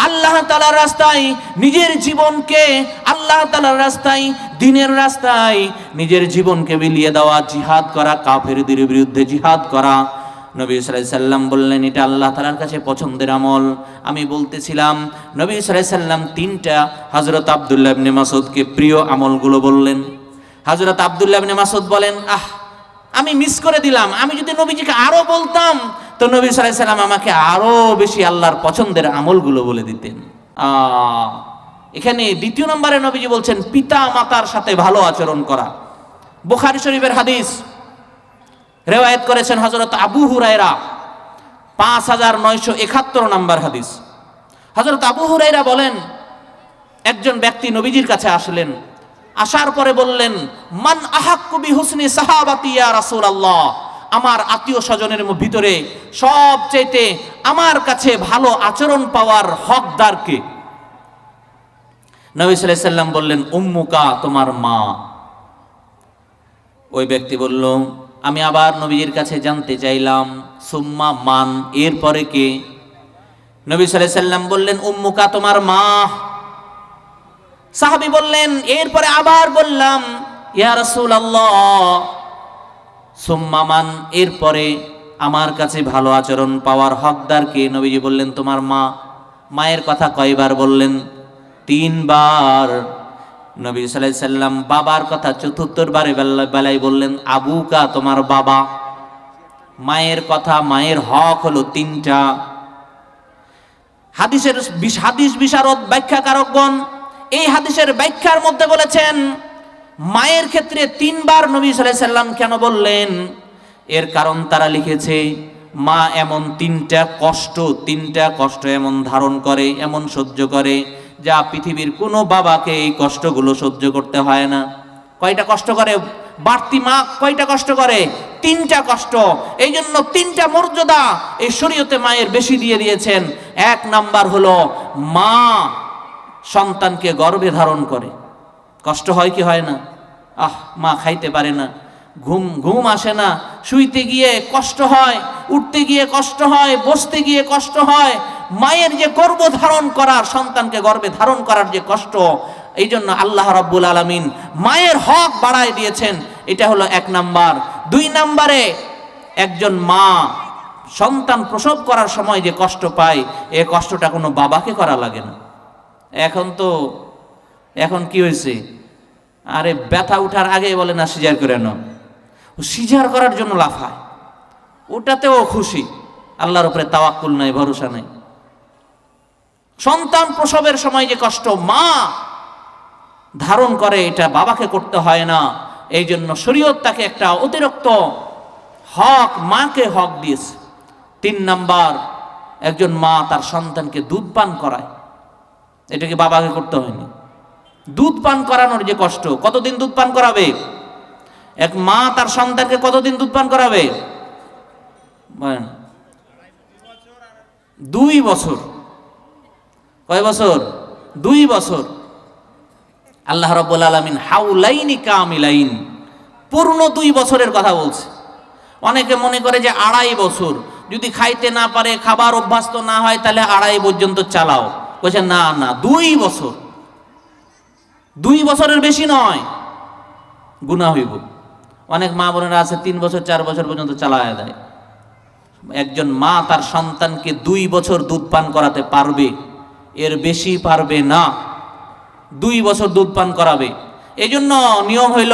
আল্লাহ তাআলার রাস্তায় নিজের জীবনকে, আল্লাহ তাআলার রাস্তায়, দ্বীনের রাস্তায় নিজের জীবনকে বিলিয়ে দেওয়া, জিহাদ করা, কাফেরদের বিরুদ্ধে জিহাদ করা। নবী সাল্লাল্লাহু আলাইহি সাল্লাম বললেন, এটা আল্লাহ তাআলার কাছে পছন্দের আমল। আমি বলতেছিলাম, নবী সাল্লাল্লাহু আলাইহি সাল্লাম তিনটা হযরত আব্দুল্লাহ ইবনে মাসউদকে প্রিয় আমলগুলো বললেন। হযরত আব্দুল্লাহ ইবনে মাসউদ বলেন, আমি মিস করে দিলাম, আমি যদি নবীজিকে আরো বলতাম তো নবী সাল্লাল্লাহু আলাইহি সাল্লাম আমাকে আরো বেশি আল্লাহর পছন্দের আমলগুলো বলে দিতেন। এখানে দ্বিতীয় নম্বরে নবীজি বলছেন পিতা মাতার সাথে ভালো আচরণ করা। বুখারী শরীফের হাদিস, রেওয়ায়েত করেছেন হযরত আবু হুরায়রা, 5971 নম্বর হাদিস। হযরত আবু হুরায়রা বলেন, একজন ব্যক্তি নবীজির কাছে আসলেন, আসার পরে বললেন, মান আহাক্কু বিহুসনি সাহাবাতি ইয়া রাসূলুল্লাহ, আমার আত্মীয় স্বজনের ভিতরে সবচেয়ে আমার কাছে ভালো আচরণ পাওয়ার হকদার কে? নবী সাল্লাল্লাহু আলাইহি সাল্লাম বললেন, উম্মুকা, তোমার মা। ওই ব্যক্তি বলল, আমি আবার নবীজির কাছে জানতে চাইলাম, সুম্মা মান, এরপরে কে? নবী সাল্লাল্লাহু আলাইহি সাল্লাম বললেন, উম্মুকা, তোমার মা। সাহাবী বললেন, এরপরে আবার বললাম, ইয়া রাসূলুল্লাহ, সুম্মা মান, এরপরে আমার কাছে ভালো আচরণ পাওয়ার হকদার কে? নবীজি বললেন, তোমার মা। মায়ের কথা কয়বার বললেন? 3 বার। নবী সাল্লাল্লাহু আলাইহি সাল্লাম বাবার কথা চতুর্থবারে বেলায় বললেন, আবুকা, তোমার বাবা। মায়ের কথা, মায়ের হক হলো 3টা। হাদিস বিশারদ ব্যাখ্যাকারকগণ এই হাদিসের ব্যাখ্যার মধ্যে বলেছেন, মায়ের ক্ষেত্রে 3 বার নবী সাল্লাল্লাহু আলাইহি সাল্লাম কেন বললেন? এর কারণ তারা লিখেছে, মা এমন 3টা কষ্ট এমন ধারণ করে, এমন সহ্য করে, যা পৃথিবীর কোনো বাবাকে এই কষ্টগুলো সহ্য করতে হয় না। কয়টা কষ্ট করে? বাড়তি মা কয়টা কষ্ট করে? 3টা কষ্ট। এই জন্য 3টা মর্যাদা এই শরীয়তে মায়ের বেশি দিয়ে দিয়েছেন। 1 নাম্বার হলো, মা সন্তানকে গর্ভে ধারণ করে। কষ্ট হয় কি হয় না? মা খাইতে পারে না, ঘুম আসে না, শুইতে গিয়ে কষ্ট হয়, উঠতে গিয়ে কষ্ট হয়, বসতে গিয়ে কষ্ট হয়। মায়ের যে গর্ভ ধারণ করার, সন্তানকে গর্ভে ধারণ করার যে কষ্ট, এই জন্য আল্লাহ রাব্বুল আলামিন মায়ের হক বাড়ায় দিয়েছেন। এটা হলো 1 নাম্বার। 2 নাম্বারে, একজন মা সন্তান প্রসব করার সময় যে কষ্ট পায়, এই কষ্টটা কোনো বাবাকে করা লাগে না। এখন কি হয়েছে? আরে ব্যথা উঠার আগে বলে না সিজার করে নাও, সিজার করার জন্য লাফায়, ওটাতেও খুশি। আল্লাহর উপরে তাওয়াক্কুল নাই, ভরসা নাই। সন্তান প্রসবের সময় যে কষ্ট মা ধারণ করে, এটা বাবাকে করতে হয় না। এই জন্য শরীয়ত তাকে একটা অতিরিক্ত হক, মাকে হক দিয়েছে। 3 নাম্বার, একজন মা তার সন্তানকে দুধ পান করায়, এটাকে বাবাকে করতে হয়নি। দুধ পান করানোর যে কষ্ট, কতদিন দুধ পান করাবে? এক মা তার সন্তানকে কতদিন দুধ পান করাবে? 2 বছর। কয় বছর? 2 বছর। আল্লাহ রাব্বুল আলামিন হাউলাইনি কামিলাইন, পূর্ণ 2 বছরের কথা বলছে। অনেকে মনে করে যে 2.5 বছর, যদি খাইতে না পারে, খাবার অভ্যস্ত না হয়, তাহলে 2.5 পর্যন্ত চালাও। বলছে না, 2 বছর। 2 বছরের বেশি নয়, গুনাহ হইব। অনেক মা বোনেরা আছে 3 বছর 4 বছর পর্যন্ত চালায় দেয়। একজন মা তার সন্তানকে 2 বছর দুধ পান করাতে পারবে, এর বেশি পারবে না। 2 বছর দুধ পান করাবে। এই জন্য নিয়ম হইল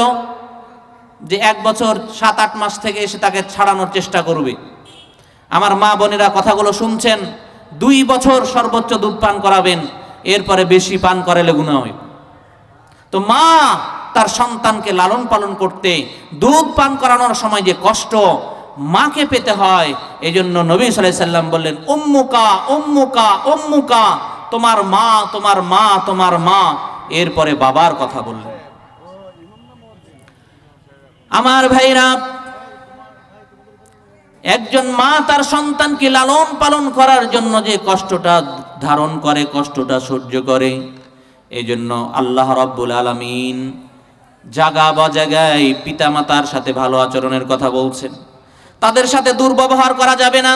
যে 1 বছর 7-8 মাস থেকে এসে তাকে ছাড়ানোর চেষ্টা করবে। আমার মা বোনেরা কথাগুলো শুনছেন, 2 বছর সর্বোচ্চ দুধ পান করাবেন, এরপরে বেশি পান করালে গুনাহ হয়। তো মা তার সন্তানকে লালন পালন করতে, দুধ পান করানোর সময় যে কষ্ট মাকে পেতে হয়, এই জন্য নবী সাল্লাল্লাহু আলাইহি সাল্লাম বললেন, উম্মুকা উম্মুকা উম্মুকা, তোমার মা, তোমার মা, তোমার মা। এরপরে বাবার কথা বললেন। আমার ভাইরা, একজন মা তার সন্তানকে লালন পালন করার জন্য যে কষ্টটা ধারণ করে, কষ্টটা সহ্য করে, এই জন্য আল্লাহ রাব্বুল আলামিন জাগা জায়গায় পিতামাতার সাথে ভালো আচরণের কথা বলছেন, তাদের সাথে দুর্ব্যবহার করা যাবে না।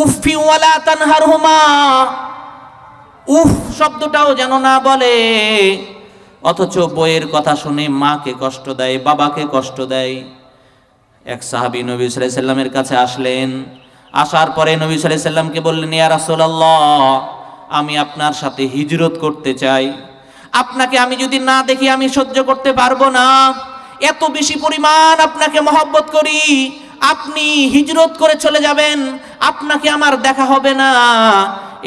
উফি ওয়ালা তানহারহুমা, উফ শব্দটাও যেন না বলে, অথচ বইয়ের কথা শুনে মাকে কষ্ট দেয়, বাবাকে কষ্ট দেয়। এক সাহাবী নবী সাল্লাল্লাহু আলাইহি সাল্লামের কাছে আসলেন, আসার পরে নবী সাল্লাল্লাহু আলাইহি সাল্লামকে বললেন, ইয়া রাসূলুল্লাহ, আমি আপনার সাথে হিজরত করতে চাই, আপনাকে আমি যদি না দেখি আমি সহ্য করতে পারবো না, এত বেশি পরিমাণ আপনাকে মহব্বত করি, আপনি হিজরত করে চলে যাবেন, আপনাকে আমার দেখা হবে না,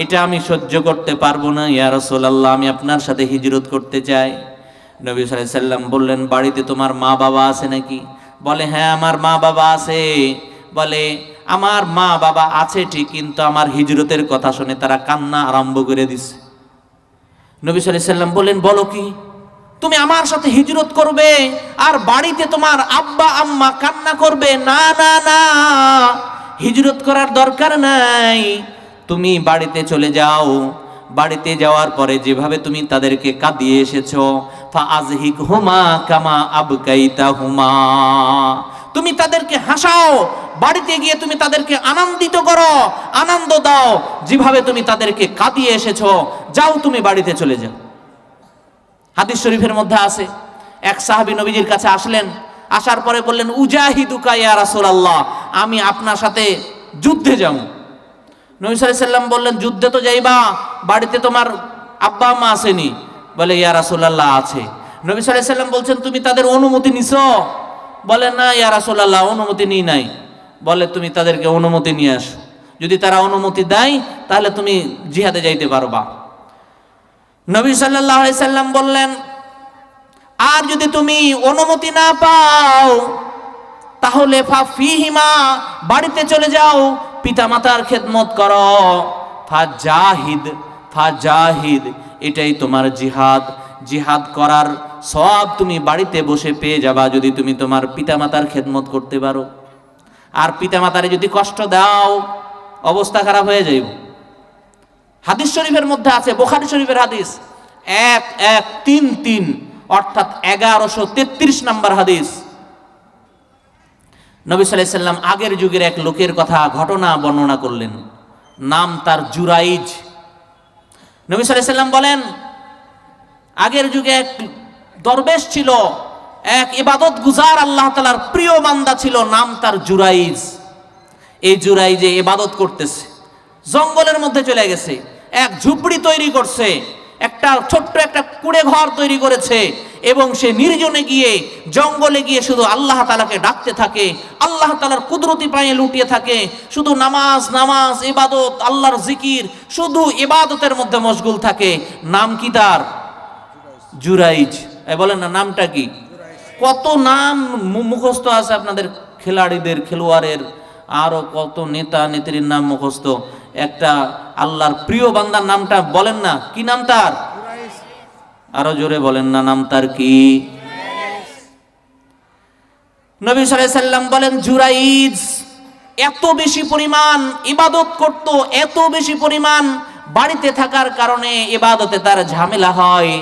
এটা আমি সহ্য করতে পারবো না। ইয়া রাসূলুল্লাহ, আমি আপনার সাথে হিজরত করতে চাই। নবী সাল্লাল্লাহু আলাইহি সাল্লাম বললেন, বাড়িতে তোমার মা বাবা আছে নাকি? বলে, হ্যাঁ আমার মা বাবা আছে। বলে, আমার মা বাবা আছে ঠিক, কিন্তু আমার হিজরতের কথা শুনে তারা কান্না আরম্ভ করে দিছে। নবী সাল্লাল্লাহু আলাইহি সাল্লাম বললেন, বলো কি, তুমি আমার সাথে হিজরত করবে আর বাড়িতে তোমার আব্বা আম্মা কান্না করবে? না না না, হিজরত করার দরকার নাই, তুমি বাড়িতে চলে যাও। বাড়িতে যাওয়ার পরে যেভাবে তুমি তাদেরকে কাঁদিয়ে এসেছো, ফাআযহিকহুমা কামা আবকাইতাহুমা, তুমি তাদেরকে হাসাও, বাড়িতে গিয়ে তুমি তাদেরকে আনন্দিত করো, আনন্দ দাও, যেভাবে তুমি তাদেরকে কাঁদিয়ে এসেছো, যাও তুমি বাড়িতে চলে যাও। হাদিস শরীফের মধ্যে আছে, এক সাহাবী নবীজির কাছে আসলেন, আসার পরে বললেন, উজাহিদুকা ইয়া রাসূলুল্লাহ, আমি আপনার সাথে যুদ্ধে যাব। নবী সাল্লাল্লাহু আলাইহি সাল্লাম বললেন, যুদ্ধে তো যাইবা, বাড়িতে তোমার আব্বা আম্মা আসেনি? বলে, ইয়া রাসূলুল্লাহ আছে। নবী সাল্লাল্লাহু আলাইহি সাল্লাম বলছেন, তুমি তাদের অনুমতি নিছো? বলে, না ইয়া রাসূলুল্লাহ, অনুমতি নিই নাই। বলে, তুমি তাদেরকে অনুমতি নিয়ে আসো, যদি তারা অনুমতি দেয় তাহলে তুমি জিহাদে যাইতে পারবা। নবী সাল্লাল্লাহু আলাইহি সাল্লাম বললেন, আর যদি তুমি অনুমতি না পাও তাহলে ফাফিহিমা, বাড়িতে চলে যাও, পিতামাতার খেদমত করো, ফাজাহিদ ফাজাহিদ, এটাই তোমার জিহাদ। জিহাদ করার সওয়াব তুমি বাড়িতে বসে পেয়ে যাবা যদি তুমি তোমার পিতামাতার খেদমত করতে পারো। আর পিতামাতারে যদি কষ্ট দাও, অবস্থা খারাপ হয়ে যাইব। হাদিস শরীফের মধ্যে আছে, বুখারী শরীফের হাদিস 1133, অর্থাৎ 1133 নম্বর হাদিস। নবী সাল্লাল্লাহু আলাইহি সাল্লাম আগের যুগের এক লোকের কথা, ঘটনা বর্ণনা করলেন, নাম তার জুরাইজ। নবী সাল্লাল্লাহু আলাইহি সাল্লাম বলেন, আগের যুগে এক দরবেশ ছিল, এক ইবাদত গুজার আল্লাহ তাআলার প্রিয় বান্দা ছিল, নাম তার জুরাইজ। এই জুরাইজে ইবাদত করতেছে, জঙ্গলের মধ্যে চলে গেছে, এক ঝুপড়ি তৈরি করছে, একটা ছোট্ট একটা কুড়ে ঘর তৈরি করেছে, এবং সে নির্জনে গিয়ে জঙ্গলে গিয়ে শুধু আল্লাহ তাআলাকে ডাকতে থাকে, আল্লাহ তাআলার কুদরতি পায়ে লুটিয়ে থাকে, শুধু নামাজ নামাজ, ইবাদত, আল্লাহর জিকির, শুধু ইবাদতের মধ্যে মশগুল থাকে। নাম কি তার? জুরাইজ। বলেন না, নামটা কি? কত নাম মুখস্থ আছে আপনাদের খেলাড়িদের, খেলোয়াড়ের, আরো কত নেতা নেত্রীর নাম মুখস্থ। একটা আল্লাহর প্রিয় বান্দার নামটা বলেন না, কি নাম তার? আরো জোরে বলেন না, নাম তার কি? নবী সাল্লাল্লাহু আলাইহি সাল্লাম বলেন, জুরাইজ এত বেশি পরিমাণ ইবাদত করত, এত বেশি পরিমাণ বাড়িতে থাকার কারণে ইবাদতে তার ঝামেলা হয়,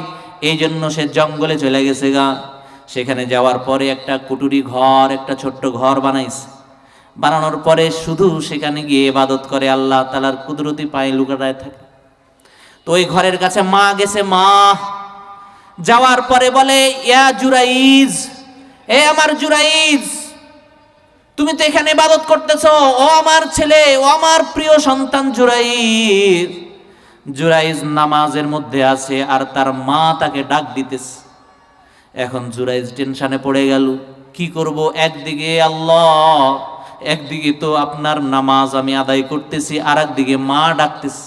এই জন্য সে জঙ্গলে চলে গেছে গা। সেখানে যাওয়ার পরে একটা কুটুরি ঘর, একটা ছোট্ট ঘর বানাইছে। বানানোর পরে শুধু সেখানে গিয়ে ইবাদত করে, আল্লাহ তাআলার কুদরতি পায়ে লুকায় থাকে। তো ওই ঘরের কাছে মা গেছে, মা যাওয়ার পরে বলে, ইয়া জুরাইজ, এ আমার জুরাইজ, তুমি তো এখানে ইবাদত করতেছো, ও আমার ছেলে, ও আমার প্রিয় সন্তান জুরাইজ। জুরাইজ নামাজের মধ্যে আছে আর তার মা তাকে ডাক দিতেছে। এখন জুরাইজ টেনশনে পড়ে গেল, কি করব, একদিকে আল্লাহ, একদিকে তো আপনার নামাজ আমি আদায় করতেছি, আর একদিকে মা ডাকতেছে।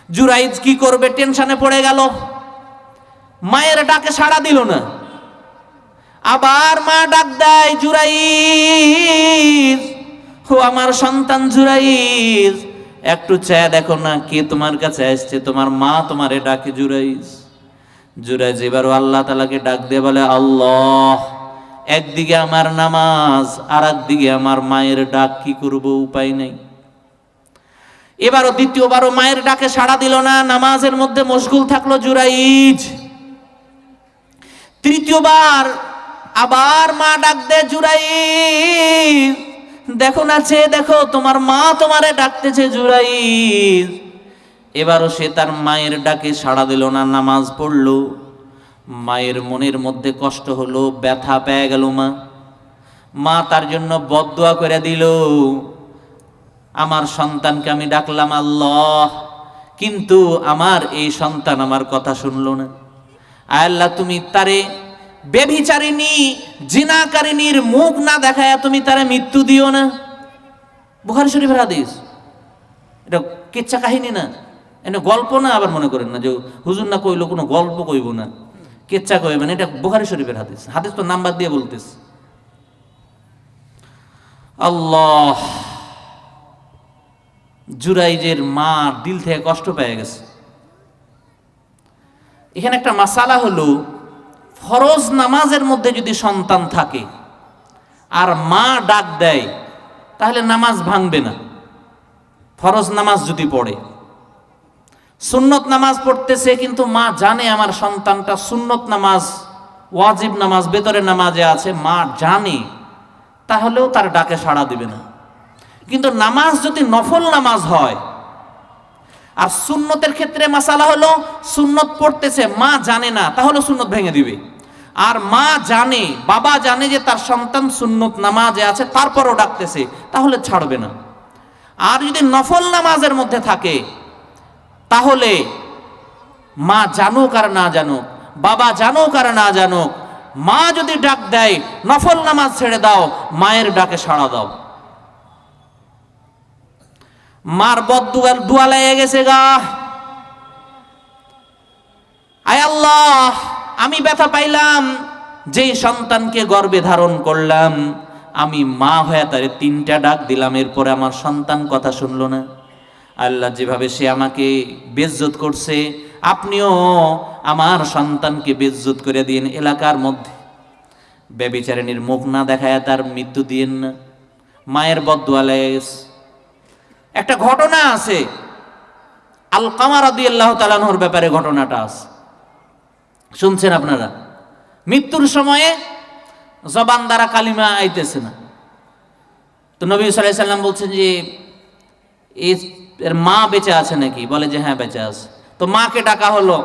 জুরাইজ কি করবে, টেনশনে পড়ে গেল। মায়ের ডাকে সাড়া দিল না, আবার মা ডাক দেয়, জুরাইজ, ও আমার সন্তান জুরাইজ, একটু চেয়ে দেখো না কে তোমার কাছে আসছে, তোমার মা তোমারে ডাকে। জুরাইজ জুরাইজ এবারও আল্লাহ তাআলাকে ডাক দিয়ে বলে, আল্লাহ, একদিকে আমার নামাজ আর একদিকে আমার মায়ের ডাক, কি করব, উপায় নেই। এবারও দ্বিতীয়বারও মায়ের ডাকে সাড়া দিল না, নামাজের মধ্যে মশগুল থাকলো জুরাইজ। তৃতীয়বার আবার মা ডাক দে, জুরাইজ দেখো নাচে, দেখো তোমার মা তোমারে ডাকতেছে জুরাইজ। এবারও সে তার মায়ের ডাকে সাড়া দিল না, নামাজ পড়ল। মায়ের মনের মধ্যে কষ্ট হলো, ব্যথা পেয়ে গেল। মা তার জন্য বদদুয়া করে দিল, আমার সন্তানকে আমি ডাকলাম আল্লাহ, কিন্তু আমার এই সন্তান আমার কথা শুনলো না। আল্লাহ তুমি তারে ব্যভিচারিণী জিনাকারিনীর মুখ না দেখায় তুমি তারে মৃত্যু দিও না। বুখারী শরীফের হাদিস, এটা কিচ্ছা কাহিনী না, এটা গল্প না। আবার মনে করেন না যে হুজুর না কইলো কোনো গল্প কইব না, কিচ্ছা কইবে না, এটা বুখারী শরীফের হাদিস। হাদিস তো নাম্বার দিয়ে বলতেছে। আল্লাহ, জুরাইজের মা দিল থেকে কষ্ট পেয়ে গেছে। এখানে একটা মাসালা হলো, ফরজ নামাজের মধ্যে যদি সন্তান থাকে আর মা ডাক দেয় তাহলে নামাজ ভাঙবে না। ফরজ নামাজ যদি পড়ে, সুন্নত নামাজ পড়তেছে কিন্তু মা জানে আমার সন্তানটা সুন্নত নামাজ, ওয়াজিব নামাজ, বেতরের নামাজে আছে, মা জানে, তাহলেও তার ডাকে সাড়া দিবে না। কিন্তু নামাজ যদি নফল নামাজ হয়, আর সুন্নতের ক্ষেত্রে মাসালা হলো সুন্নত পড়তেছে মা জানে না, তাহলে সুন্নত ভেঙে দিবে। আর মা জানে, বাবা জানে যে তার সন্তান সুন্নত নামাজে আছে, তারপরও ডাকতেছে, তাহলে ছাড়বে না। আর যদি নফল নামাজের মধ্যে থাকে, তাহলে মা জানুক আর না জানুক, বাবা জানুক আর না জানুক, মা যদি ডাক দেয় নফল নামাজ ছেড়ে দাও, মায়ের ডাকে সাড়া দাও। মার বদদুয়ার দোয়া লেগে গেছে গা, আয় আল্লাহ আমি ব্যথা পাইলাম, যেই সন্তানকে গর্ভে ধারণ করলাম, আমি মা হয়ে তারে 3টা ডাক দিলাম, এরপরে আমার সন্তান কথা শুনলো না। আল্লাহ যেভাবে সে আমাকে বেইজ্জত করছে, আপনিও আমার সন্তানকে বেইজ্জত করে দিন। এলাকার মধ্যে ব্যভিচারিণীর মুখ না দেখায় তার মৃত্যু দিয়েন না। মায়ের বদদুয়া লেগে গেছে। একটা ঘটনা আছে, আলকামা রাদিয়াল্লাহু তাআলা আনহুর ব্যাপারে ঘটনাটা আছে, শুনছেন আপনারা? মৃত্যুর সময়ে জবান দ্বারা কালিমা আইতেছে না, তো নবী সাল্লাল্লাহু আলাইহি সাল্লাম বলছেন যে এর মা বেঁচে আছে নাকি? বলে যে হ্যাঁ বেঁচে আছে। তো মাকে ডাকা হলো,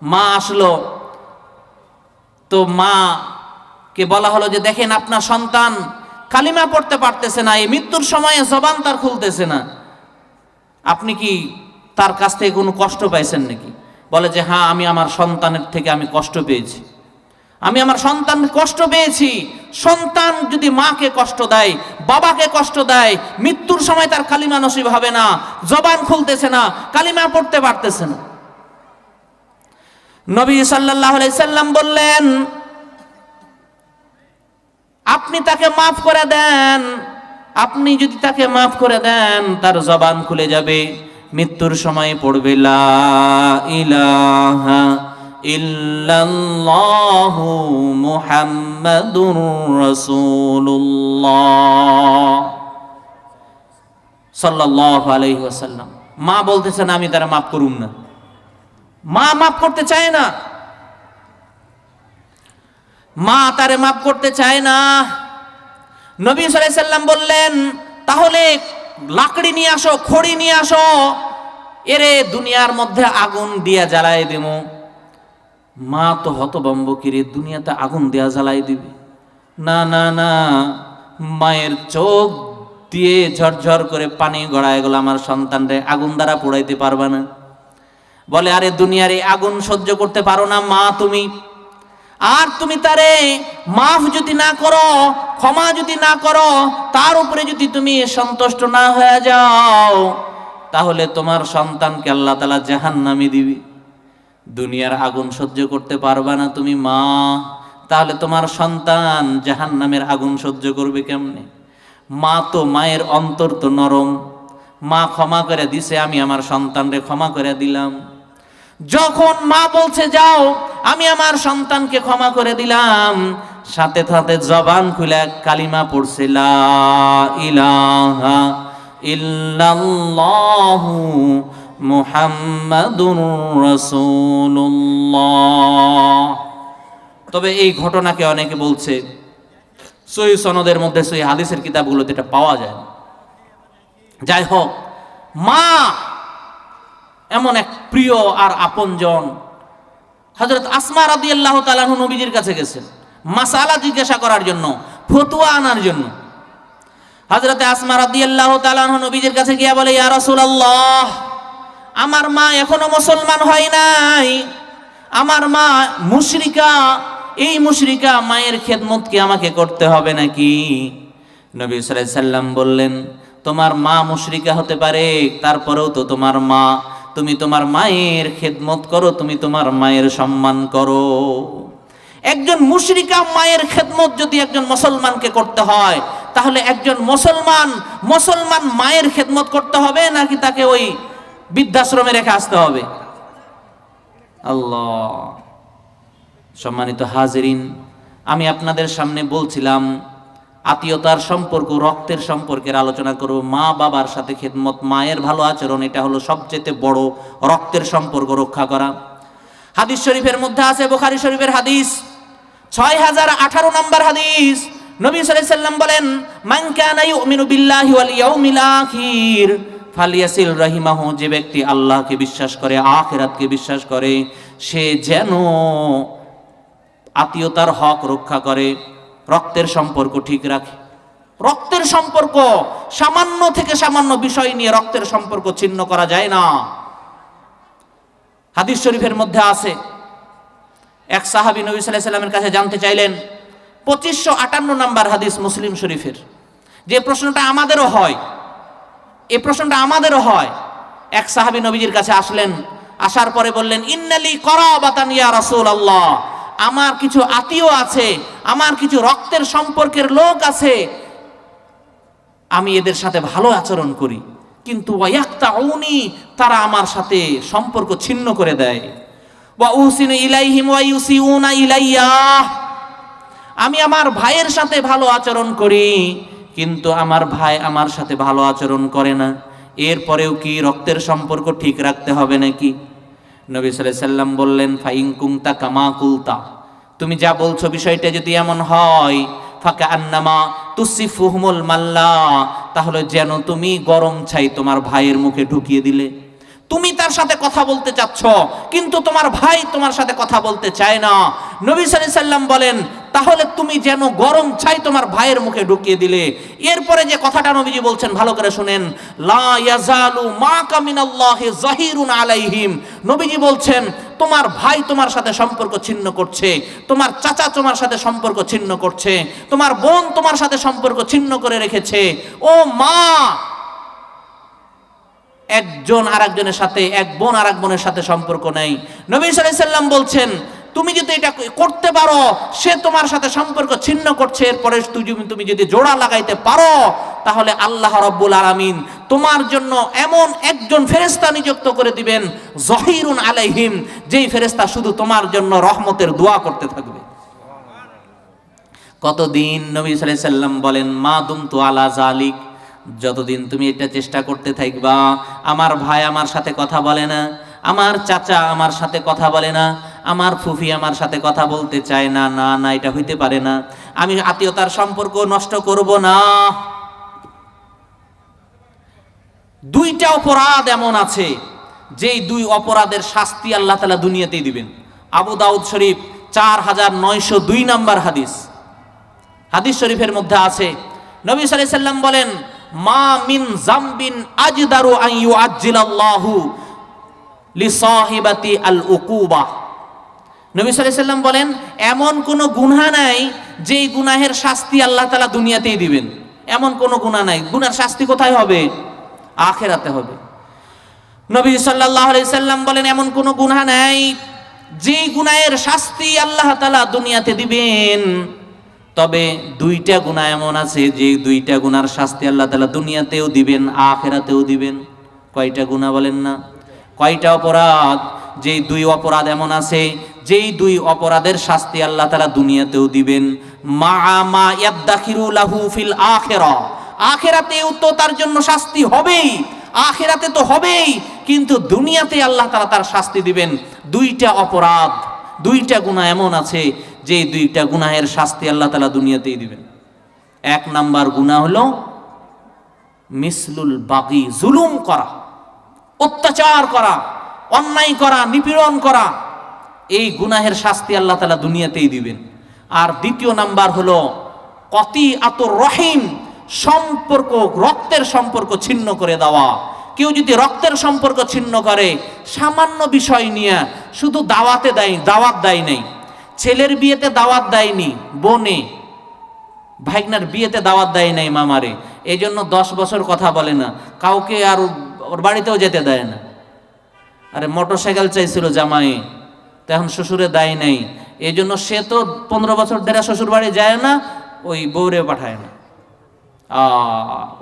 মা আসলো। তো মাকে বলা হলো যে দেখেন আপনার সন্তান কালিমা পড়তে পারতেছে না, এই মৃত্যুর সময়ে জবান তার খুলতেছে না, আপনি কি তার কাছ থেকে কোনো কষ্ট পাইছেন নাকি? বলে যে হ্যাঁ, আমি আমার সন্তানের থেকে আমি কষ্ট পেয়েছি, আমি আমার সন্তান কষ্ট পেয়েছি। সন্তান যদি মাকে কষ্ট দেয়, বাবাকে কষ্ট দেয়, মৃত্যুর সময় তার কালিমা নসিব হবে না, জবান খুলতেছে না, কালিমা পড়তে পারতেছে না। নবী সাল্লাল্লাহু আলাইহি সাল্লাম বললেন আপনি তাকে মাফ করে দেন, আপনি যদি তাকে মাফ করে দেন তার জবান খুলে যাবে, মৃত্যুর সময় পড়বে লা ইলাহা ইল্লাল্লাহু মুহাম্মাদুর রাসূলুল্লাহ সাল্লাল্লাহু আলাইহি ওয়াসাল্লাম। মা বলতেছেন আমি তারা মাফ করুম না, মা মাফ করতে চায় না, মা তারে মাফ করতে চায় না। নবী সাল্লাল্লাহু আলাইহি সাল্লাম বললেন তাহলে লাকড়ি নিয়ে আসো, খড়ি নিয়ে আসো, এরে দুনিয়ার মধ্যে আগুন দিয়া জ্বালাই দেবো। মা তো হতভম্ব, কিরে দুনিয়াতে আগুন দিয়া জ্বালাই দিবে? না না না, মায়ের চোখ দিয়ে ঝরঝর করে পানি গড়ায় গেল, আমার সন্তানরে আগুন দ্বারা পোড়াইতে পারবা না। বলে আরে দুনিয়ার এই আগুন সহ্য করতে পারো না মা তুমি, আর তুমি তারে মাফ যদি না করো, ক্ষমা যদি না করো, তার উপরে যদি তুমি সন্তুষ্ট না হয়ে যাও, তাহলে তোমার সন্তানকে আল্লাহ তাআলা জাহান্নামে দিবে। দুনিয়ার আগুন সহ্য করতে পারবা না তুমি মা, তাহলে তোমার সন্তান জাহান্নামের আগুন সহ্য করবে কেমনে? মা তো, মায়ের অন্তর তো নরম, মা ক্ষমা করে দিছে, আমি আমার সন্তানরে ক্ষমা করে দিলাম। যখন মা বলছে যাও আমি আমার সন্তানকে ক্ষমা করে দিলাম, সাথে সাথে জবান খুলে কালিমা পড়ছে লা ইলাহা ইল্লাল্লাহু মুহাম্মাদুর রাসূলুল্লাহ। তবে এই ঘটনাকে অনেকে বলছে সহিহ সনদের মধ্যে, সহিহ হাদিসের কিতাবগুলোতে এটা পাওয়া যায় না। যাই হোক, মা এমন এক প্রিয় আর আপনজন। হযরত আসমা রাদিয়াল্লাহু তাআলা আনহা নবীজির কাছে গেছেন মাসালা জিজ্ঞাসা করার জন্য, ফতোয়া আনার জন্য। হযরত আসমা রাদিয়াল্লাহু তাআলা আনহা নবীজির কাছে গিয়া বলে, ইয়া রাসূলুল্লাহ, আমার মা এখনো মুসলমান হয় নাই, আমার মা মুশরিকা, এই মুশরিকা মায়ের খেদমত কি আমাকে করতে হবে নাকি? নবী সাল্লাল্লাহু আলাইহি সাল্লাম বললেন, তোমার মা মুশরিকা হতে পারে, তারপরেও তো তোমার মা, তুমি তোমার মায়ের খেদমত করো, তুমি তোমার মায়ের সম্মান করো। একজন মুশরিকা মায়ের খেদমত যদি একজন মুসলমানকে করতে হয়, তাহলে একজন মুসলমান মায়ের খেদমত করতে হবে নাকি তাকে ওই বৃদ্ধাশ্রমে রেখে আসতে হবে? আল্লাহ। সম্মানিত হাজিরিন, আমি আপনাদের সামনে বলছিলাম আত্মীয়তার সম্পর্ক, রক্তের সম্পর্কের আলোচনা করব। মা বাবার সাথে খেদমত, মায়ের ভালো আচরণ, এটা হলো সবচেয়ে বড় রক্তের সম্পর্ক রক্ষা করা। হাদিস শরীফের মধ্যে আছে, বুখারী শরীফের হাদিস 6018 নম্বর হাদিস। নবী সাল্লাল্লাহু আলাইহি সাল্লাম বলেন, মান কানা ইউমিনু বিল্লাহি ওয়াল ইয়াউমিল আখির ফালিয়াসিল রাহিমাহু, যে ব্যক্তি আল্লাহকে বিশ্বাস করে, আখিরাতকে বিশ্বাস করে, সে যেন আত্মীয়তার হক রক্ষা করে, রক্তের সম্পর্ক ঠিক রাখে। রক্তের সম্পর্ক, সামান্য থেকে সামান্য বিষয় নিয়ে রক্তের সম্পর্ক ছিন্ন করা যায় না। হাদিস শরীফের মধ্যে আছে, এক সাহাবী নবী সাল্লাল্লাহু আলাইহি সাল্লামের কাছে জানতে চাইলেন, 2558 নম্বর হাদিস মুসলিম শরীফের। যে প্রশ্নটা আমাদেরও হয়, এই প্রশ্নটা আমাদেরও হয়। এক সাহাবী নবীজির কাছে আসলেন, আসার পরে বললেন, ইন্নালি করাবাতান ইয়া রাসূলুল্লাহ, আমার কিছু আত্মীয় আছে, আমার কিছু রক্তের সম্পর্কের লোক আছে, আমি এদের সাথে ভালো আচরণ করি, কিন্তু ওয়ায়াক্তাউনি, তারা আমার সাথে সম্পর্ক ছিন্ন করে দেয়। ওয়া উসিনু ইলাইহিম ওয়া ইউসিউনা ইলাইয়া, আমি আমার ভাইয়ের সাথে ভালো আচরণ করি, কিন্তু আমার ভাই আমার সাথে ভালো আচরণ করে না। এরপরেও কি রক্তের সম্পর্ক ঠিক রাখতে হবে নাকি? নবী সাল্লাল্লাহু আলাইহি সাল্লাম বললেন, ফাইন কুনতা কামা কুলতা, তুমি যা বলছো বিষয়টা যদি এমন হয়, ফাকা আন্নামা তুসিফুহুমুল মাল্লা, তাহলে যেন তুমি গরম ছাই তোমার ভাইয়ের মুখে ঢুকিয়ে দিলে। তুমি তার সাথে কথা বলতে চাচ্ছ, কিন্তু তোমার ভাই তোমার সাথে কথা বলতে চায় না। নবী সাল্লাল্লাহু আলাইহি সাল্লাম বলেন, তাহলে তুমি যেন গরম ছাই তোমার ভাইয়ের মুখে ঢুকিয়ে দিলে। এরপরে যে কথাটা নবীজি বলছেন, ভালো করে শুনেন, লা ইয়াজালু মাকা মিনাল্লাহি যাহিরুন আলাইহিম, নবীজি বলছেন, তোমার ভাই তোমার সাথে সম্পর্ক ছিন্ন করছে, তোমার চাচা তোমার সাথে সম্পর্ক ছিন্ন করছে, তোমার বোন তোমার সাথে সম্পর্ক ছিন্ন করে রেখেছে। ও মা, একজন আরেকজনের সাথে, এক বোন আরেক বোনের সাথে সম্পর্ক নেই। নবী সাল্লাল্লাহু আলাইহি সাল্লাম বলছেন, তুমি যদি এটা করতে পারো, সে তোমার সাথে সম্পর্ক ছিন্ন করছে, এরপরে তুমি যদি জোড়া লাগাইতে পারো, তাহলে আল্লাহ রাব্বুল আলামিন তোমার জন্য এমন একজন ফেরেশতা নিযুক্ত করে দিবেন, যাহিরুন আলাইহিম, যেই ফেরেশতা শুধু তোমার জন্য রহমতের দোয়া করতে থাকবে। কতদিন? নবী সাল্লাল্লাহু আলাইহি সাল্লাম বলেন, মা দুমতু আলা যালিক, যতদিন তুমি এটা চেষ্টা করতে থাকবা, আমার ভাই আমার সাথে কথা বলে না, আমার চাচা আমার সাথে কথা বলে না, আমার ফুফি আমার সাথে কথা বলতে চায় না, না না, এটা হইতে পারে না, আমি আত্মীয়তার সম্পর্ক নষ্ট করব না। দুইটা অপরাধ এমন আছে, যেই দুই অপরাধের শাস্তি আল্লাহ তাআলা দুনিয়াতেই দিবেন। আবু দাউদ শরীফ 4902 নম্বর হাদিস। হাদিস শরীফের মধ্যে আছে, নবী সাল্লাল্লাহু আলাইহি সাল্লাম বলেন, মা মিন যামবিন আজদারু আন ইউআজ্জিলাল্লাহু লিসাহিবাতি আল উকুবা। নবী সাল্লাল্লাহু আলাইহি সাল্লাম বলেন, এমন কোন গুনাহ নাই যেই গুনাহের শাস্তি আল্লাহ তাআলা দুনিয়াতেই দিবেন। এমন কোন গুনাহ নাই, গুনার শাস্তি কোথায় হবে? আখিরাতে হবে। নবী সাল্লাল্লাহু আলাইহি সাল্লাম বলেন, এমন কোন গুনাহ নাই যেই গুনাহের শাস্তি আল্লাহ তাআলা দুনিয়াতে দিবেন, তবে দুইটা গুনাহ এমন আছে যে দুইটা গুনার শাস্তি আল্লাহ তাআলা দুনিয়াতেও দিবেন, আখিরাতেও দিবেন। কয়টা গুনাহ বলেন না? কয়টা অপরাধ? যেই দুই অপরাধ এমন আছে যেই দুই অপরাধের শাস্তি আল্লাহ তাআলা দুনিয়াতেও দিবেন। মা মা ইয়াদাখিরু লাহু ফিল আখিরা, আখিরাতেও তো তার জন্য শাস্তি হবেই, আখিরাতে তো হবেই, কিন্তু দুনিয়াতে আল্লাহ তাআলা তার শাস্তি দিবেন। দুইটা অপরাধ, দুইটা গুনাহ এমন আছে যে দুইটা গুনাহের শাস্তি আল্লাহ তাআলা দুনিয়াতেই দিবেন। এক নাম্বার গুনাহ হলো মিসলুল বাগী, জুলুম করা, অত্যাচার করা, অন্যায় করা, নিপীড়ন করা। এই গুনাহের শাস্তি আল্লাহ তাআলা দুনিয়াতেই দিবেন। আর দ্বিতীয় নাম্বার হলো কতিআতুর রহিম, সম্পর্ক, রক্তের সম্পর্ক ছিন্ন করে দেওয়া। কেউ যদি রক্তের সম্পর্ক ছিন্ন করে, সামান্য বিষয় নিয়ে, শুধু দাওয়াত দেয় নাই, ছেলের বিয়েতে দাওয়াত দেয়নি, বোনে ভাইগনার বিয়েতে দাওয়াত দেয় নাই মামারে, এই জন্য 10 বছর কথা বলে না, কাউকে আর ওর বাড়িতেও যেতে দেয় না। আরে মোটরসাইকেল চাইছিল জামাই, তো এখন শ্বশুরে দেয় নাই, এই জন্য সে তো 15 বছর ধরে শ্বশুর বাড়ি যায় না, ওই বউরে পাঠায় না।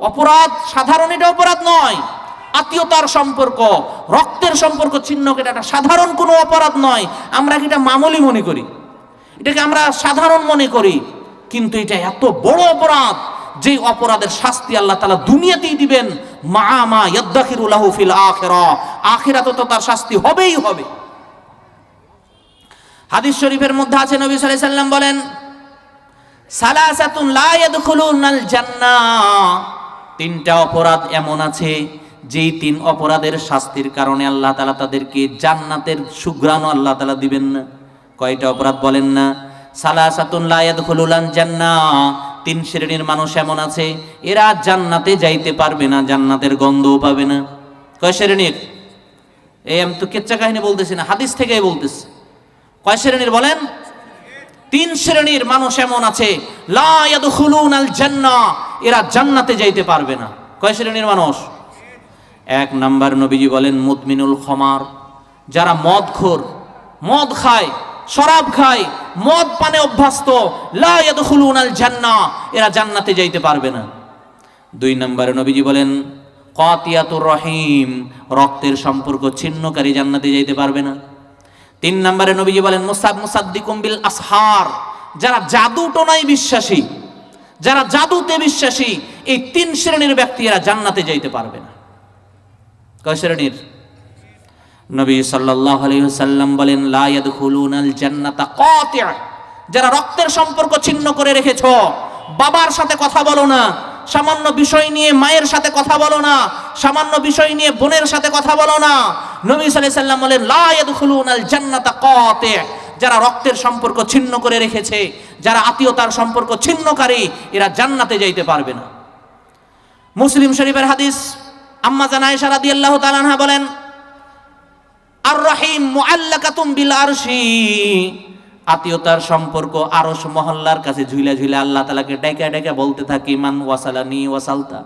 অপরাধ সাধারণ, এটা অপরাধ নয়। আত্মীয়তার সম্পর্ক, রক্তের সম্পর্ক ছিন্ন করে এটা সাধারণ কোনো অপরাধ নয়। আমরা কি এটা মামুলি মনে করি, এটাকে আমরা সাধারণ মনে করি, কিন্তু এটা এত বড় অপরাধ যে অপরাধের শাস্তি আল্লাহ তাআলা দুনিয়াতেই দিবেন। মা ইয়াদখিরু লাহু ফিল আখিরাহ, আখিরাতে তো তার শাস্তি হবেই হবে। হাদিস শরীফের মধ্যে আছে, নবী সাল্লাল্লাহু আলাইহি সাল্লাম বলেন, সালাসাতুন লা ইয়াদখুলুনাল জান্নাহ, তিনটা অপরাধ এমন আছে যেই তিন অপরাধের শাস্তির কারণে আল্লাহ তাআলা তাদেরকে জান্নাতের সুঘ্রাণ আল্লাহ তাআলা দিবেন না। কয়টা অপরাধ বলেন না? সালাসাতুন লা ইয়াদখুলুনাল জান্নাহ, তিন শ্রেণীর মানুষ এমন আছে এরা জান্নাতে যাইতে পারবে না, জান্নাতের গন্ধও পাবে না। কয় শ্রেণীর? এই আমি তো কেচ্চা কাহিনী বলতেছি না, হাদিস থেকেই বলতেছি। কয় শ্রেণীর বলেন? 3 শ্রেণীর মানুষ এমন আছে, লা ইয়াদখুলুনাল জান্নাহ, এরা জান্নাতে যাইতে পারবে না। কয় শ্রেণীর মানুষ? 1 নাম্বার নবীজি বলেন মুদমিনুল খমার, যারা মদখোর, মদ খায়, শরাব খায়, মদ পানে অভ্যস্ত, লা ইয়াদখুলুনাল জান্নাহ, এরা জান্নাতে যাইতে পারবে না। 2 নম্বরে নবীজি বলেন কাতিয়াতুর রহিম, রক্তের সম্পর্ক ছিন্নকারী জান্নাতে যাইতে পারবে না। 3 নম্বরে নবীজি বলেন মুসাদ্দিকুম বিল আসহার, যারা জাদু টোনায় বিশ্বাসী, যারা জাদুতে বিশ্বাসী, এই 3 শ্রেণীর ব্যক্তি এরা জান্নাতে যাইতে পারবে না। কয় শ্রেণীর? নবী সাল্লাল্লাহু আলাইহি ওয়াসাল্লাম বলেন লা ইয়াদখুলুনাল জান্নাতা কাতি', যারা রক্তের সম্পর্ক ছিন্ন করে রেখেছো, বাবার সাথে কথা বলো না, সামান্য বিষয় নিয়ে মায়ের সাথে কথা বলো না, সামান্য বিষয় নিয়ে বোনের সাথে কথা বলো না। নবী সাল্লাল্লাহু আলাইহি ওয়াসাল্লাম বলেন লা ইয়াদখুলুনাল জান্নাতা কাতি', যারা রক্তের সম্পর্ক ছিন্ন করে রেখেছে, যারা আত্মীয়তার সম্পর্ক ছিন্নকারী, এরা জান্নাতে যাইতে পারবে না। মুসলিম শরীফের হাদিস, আম্মা জান আয়েশা রাদিয়াল্লাহু তাআলা আনহা বলেন আর রহিম মুআল্লাকাতুম বিল আরশি, আত্মীয়তার সম্পর্ক আরশ মহল্লার কাছে ঝুলা ঝুলা আল্লাহ তাআলাকে ডাইকা ডাইকা বলতে থাকে মান ওয়াসালানি ওয়াসালতা,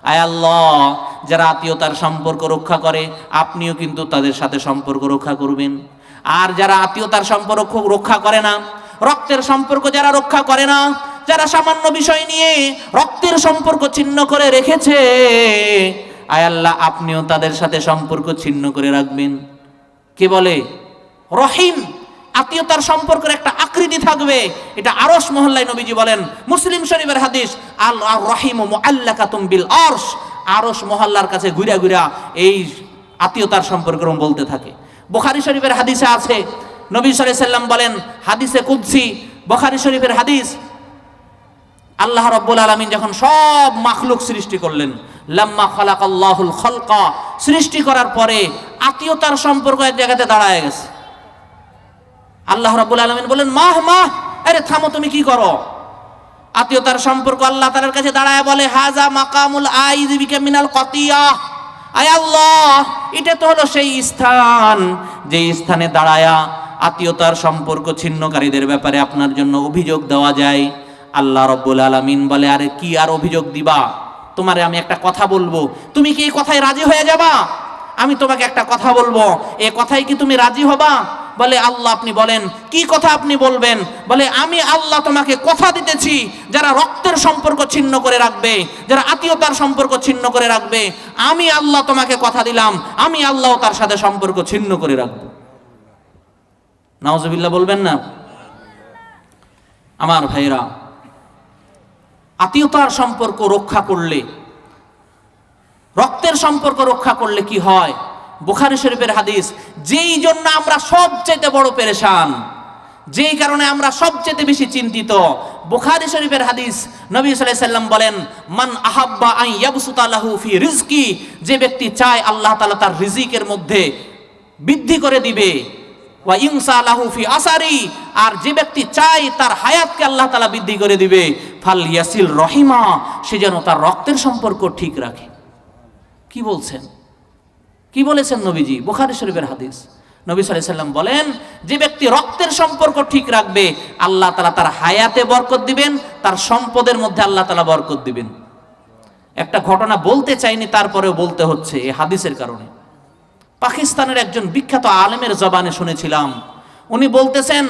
আয় আল্লাহ, যারা আত্মীয়তার সম্পর্ক রক্ষা করে আপনিও কিন্তু তাদের সাথে সম্পর্ক রক্ষা করবেন। আর যারা আত্মীয়তার সম্পর্ক রক্ষা করে না, রক্তের সম্পর্ক যারা রক্ষা করে না, যারা সামান্য বিষয় নিয়ে রক্তের সম্পর্ক ছিন্ন করে রেখেছে, আয় আল্লাহ আপনিও তাদের সাথে সম্পর্ক ছিন্ন করে রাখবেন। কে বলে? রহিম, আত্মীয়তার সম্পর্কের একটা আকৃতি থাকবে, এটা আরশ মহল্লায় নবীজি বলেন। মুসলিম শরীফের হাদিস আল রহিম মুআল্লাকাতুম বিল আরশ, আরশ মহল্লার কাছে ঘুরা ঘুরা এই আত্মীয়তার সম্পর্ক বলতে থাকে। বুখারী শরীফের হাদিসে আছে, নবী সাল্লাল্লাহু আলাইহি সাল্লাম বলেন, হাদিসে কুদসি, বুখারী শরীফের হাদিস, আল্লাহ রাব্বুল আলামিন যখন সব মাখলুক সৃষ্টি করলেন, লাম্মা খালাকাল্লাহুল খালকা, সৃষ্টি করার পরে আত্মীয়তার সম্পর্ক এক জায়গাতে দাঁড়ায় গেছে। আল্লাহ রাব্বুল আলামিন বলেন মাহ, আরে থামো, তুমি কি করো? আত্মীয়তার সম্পর্ক আল্লাহ তাআলার কাছে দাঁড়ায় বলে হাজা মাকামুল আইযি বিকা মিনাল কাতিয়া, আয় আল্লাহ, এটা তো হলো সেই স্থান যে স্থানে দাঁড়ায়া আত্মীয়তার সম্পর্ক ছিন্নকারীদের ব্যাপারে আপনার জন্য অভিযোগ দেওয়া যায়। আল্লাহ রাব্বুল আলামিন বলে আরে কি আর অভিযোগ দিবা? তোমারে আমি একটা কথা বলবো, তুমি কি এই কথায় রাজি হয়ে যাবা? আমি তোমাকে একটা কথা বলবো, এই কথায় কি তুমি রাজি হবা? বলে আল্লাহ আপনি বলেন, কি কথা আপনি বলবেন? বলে আমি আল্লাহ তোমাকে কথা দিতেছি, যারা রক্তের সম্পর্ক ছিন্ন করে রাখবে, যারা আত্মীয়তার সম্পর্ক ছিন্ন করে রাখবে, আমি আল্লাহ তোমাকে কথা দিলাম, আমি আল্লাহ তার সাথে সম্পর্ক ছিন্ন করে রাখবো। নাউজুবিল্লাহ বলবেন না? আমার ভাইরা, আত্মীয়তার সম্পর্ক রক্ষা করলে, রক্তের সম্পর্ক রক্ষা করলে কি হয়? বুখারী শরীফের হাদিস, যেই জন্য আমরা সবচেয়ে বড় পেরেশান, যেই কারণে আমরা সবচেয়ে বেশি চিন্তিত, বুখারী শরীফের হাদিস, নবী সাল্লাল্লাহু আলাইহি সাল্লাম বলেন, মান আহাব্বা আন ইয়াবসুতা লাহু ফি রিজকি, যে ব্যক্তি চায় আল্লাহ তাআলা তার রিজিকের মধ্যে বৃদ্ধি করে দিবে, ওয়া ইনসা লাহু ফি আসারি, আর যে ব্যক্তি চায় তার হায়াতকে আল্লাহ তাআলা বৃদ্ধি করে দিবে, ফাল ইয়াসিল রহিমা, সে যেন তার রক্তের সম্পর্ক ঠিক রাখে। কি বলছেন? কি বলেছেন নবীজি? বুখারী শরীফের হাদিস। নবী সাল্লাল্লাহু আলাইহি সাল্লাম বলেন, যে ব্যক্তি রক্তের সম্পর্ক ঠিক রাখবে আল্লাহ তাআলা তার হায়াতে বরকত দিবেন, তার সম্পদের মধ্যে আল্লাহ তাআলা বরকত দিবেন। একটা ঘটনা বলতে চাইনি, তারপরেও বলতে হচ্ছে এই হাদিসের কারণে। পাকিস্তানের একজন বিখ্যাত আলেমের জবানে শুনেছিলাম, উনি বলতেছেন,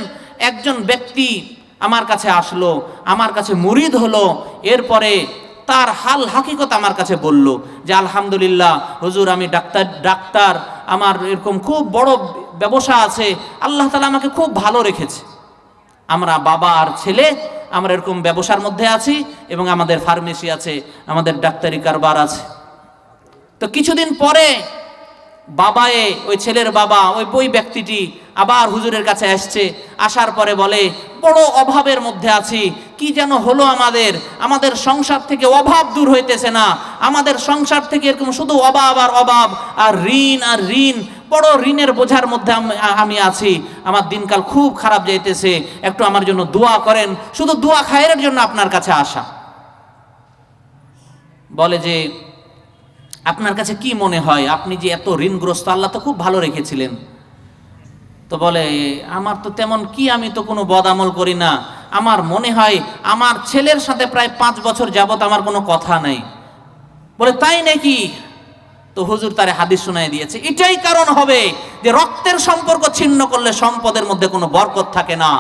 একজন ব্যক্তি আমার কাছে আসলো, আমার কাছে মুরিদ হলো, এরপরে তার হাল হাকিকত আমার কাছে বলল যে আলহামদুলিল্লাহ হুজুর, আমি ডাক্তার, আমার এরকম খুব বড় ব্যবসা আছে, আল্লাহ তাআলা আমাকে খুব ভালো রেখেছে, আমরা বাবা আর ছেলে আমরা এরকম ব্যবসার মধ্যে আছি, এবং আমাদের ফার্মেসি আছে, আমাদের ডাক্তারি কারবার আছে। তো কিছুদিন পরে ওই ছেলের বাবা, ওই ব্যক্তিটি আবার হুজুরের কাছে আসছে, আসার পরে বলে, বড় অভাবের মধ্যে আছি, কি যেন হলো আমাদের সংসার থেকে অভাব দূর হইতেছে না, আমাদের সংসার থেকে এরকম শুধু অভাব আর অভাব, আর ঋণ, বড় ঋণের বোঝার মধ্যে আমি আছি, আমার দিনকাল খুব খারাপ যাইতেছে, একটু আমার জন্য দোয়া করেন, শুধু দোয়া খায়ের জন্য আপনার কাছে আসা। বলে যে, আপনার কাছে কি মনে হয়, আপনি যে এত ঋণগ্রস্ত, আল্লাহ তো খুব ভালো রেখেছিলেন? তো বলে, আমার তো তেমন কি, আমি তো কোনো বদ আমল করি না, আমার মনে হয় আমার ছেলের সাথে প্রায় 5 বছর যাবত আমার কোনো কথা নাই। বলে, তাই নাকি? তো হুজুর তারে হাদিস শোনায় দিয়েছে, এটাই কারণ হবে যে রক্তের সম্পর্ক ছিন্ন করলে সম্পদের মধ্যে কোনো বরকত থাকে না,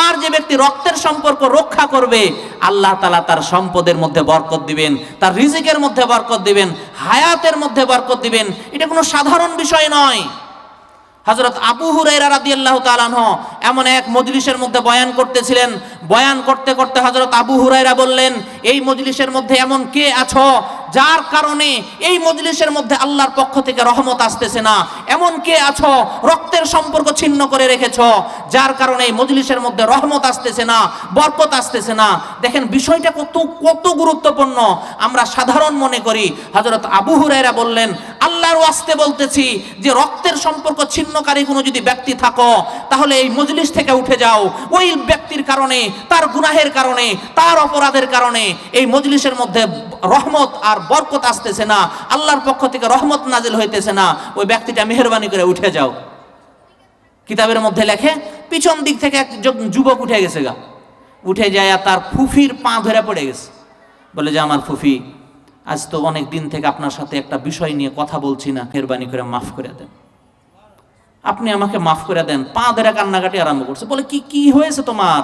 আর যে ব্যক্তি রক্তের সম্পর্ক রক্ষা করবে আল্লাহ তাআলা তার সম্পদের মধ্যে বরকত দিবেন, তার রিজিকের মধ্যে বরকত দিবেন, হায়াতের মধ্যে বরকত দিবেন। এটা কোনো সাধারণ বিষয় নয়। হযরত আবু হুরায়রা রাদিয়াল্লাহু তাআলা আনহু এমন এক মজলিসের মধ্যে বয়ান করতেছিলেন, বয়ান করতে করতে হযরত আবু হুরায়রা বললেন, এই মজলিসের মধ্যে এমন কে আছো যার কারণে এই মজলিসের মধ্যে আল্লাহর পক্ষ থেকে রহমত আসতেছে না? এমন কে আছো রক্তের সম্পর্ক ছিন্ন করে রেখেছো, যার কারণে এই মজলিসের মধ্যে রহমত আসতেছে না, বরকত আসতেছে না? দেখেন বিষয়টা কত গুরুত্বপূর্ণ, আমরা সাধারণ মনে করি। হযরত আবু হুরায়রা বললেন, আল্লাহর ওয়াস্তে বলতেছি, যে রক্তের সম্পর্ক ছিন্নকারী কোনো যদি ব্যক্তি থাকো, তাহলে এই মজলিস থেকে উঠে যাও। ওই ব্যক্তির কারণে, তার গুনাহের কারণে, তার অপরাধের কারণে এই মজলিসের মধ্যে রহমত আর বরকত আসতেছে না, আল্লাহর পক্ষ থেকে রহমত নাজিল হইতেছে না, ওই ব্যক্তিটা মেহেরবানি করে উঠে যাও। কিতাবের মধ্যে লেখে, পিছন দিক থেকে এক যুবক উঠে গেছে, উঠে যায় তার ফুফির পা ধরে পড়ে গেছে। বলে যে, আমার ফুফি, আজ তো অনেক দিন থেকে আপনার সাথে একটা বিষয় নিয়ে কথা বলছি না, মেহেরবানি করে মাফ করে দেন, আপনি আমাকে মাফ করে দেন। পা ধরে কান্নাকাটি আরম্ভ করছে। বলে, কি হয়েছে তোমার?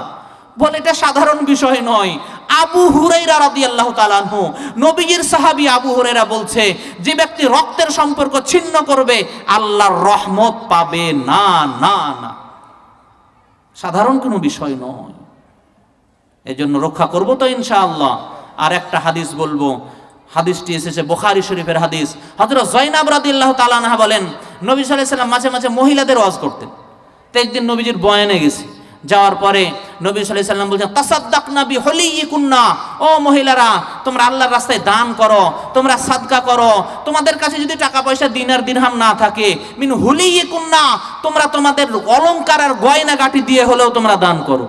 বলে, এটা সাধারণ বিষয় নয়। আবু হুরায়রা রাদিয়াল্লাহু তাআলা আনহু, নবীজির সাহাবী আবু হুরায়রা বলছে, যে ব্যক্তি রক্তের সম্পর্ক ছিন্ন করবে আল্লাহর রহমত পাবে না, না না, সাধারণ কোনো বিষয় নয়। এজন্য রক্ষা করব তো ইনশাআল্লাহ। আর একটা হাদিস বলবো, হাদিসটি এসেছে বুখারী শরীফের হাদিস। হযরত যায়েনব রাদিয়াল্লাহু তাআলা আনহা বলেন, নবী সাল্লাল্লাহু আলাইহি ওয়াসাল্লাম মাঝে মাঝে মহিলাদের ওয়াজ করতেন। তো একদিন নবীজির বয়ানে গেছে, যাওয়ার পরে নবী সাল্লাল্লাহু আলাইহি ওয়াসাল্লাম বলছেন, তাসাদদাকনা বিহুলিয়িকুন্না, ও মহিলারা, তোমরা আল্লাহর রাস্তায় দান করো, তোমরা সাদকা করো, তোমাদের কাছে যদি টাকা পয়সা দিনার দিরহাম না থাকে, মিন হুলিয়িকুন্না, তোমরা তোমাদের অলংকার আর গয়না গাটি দিয়ে হলেও তোমরা দান করো।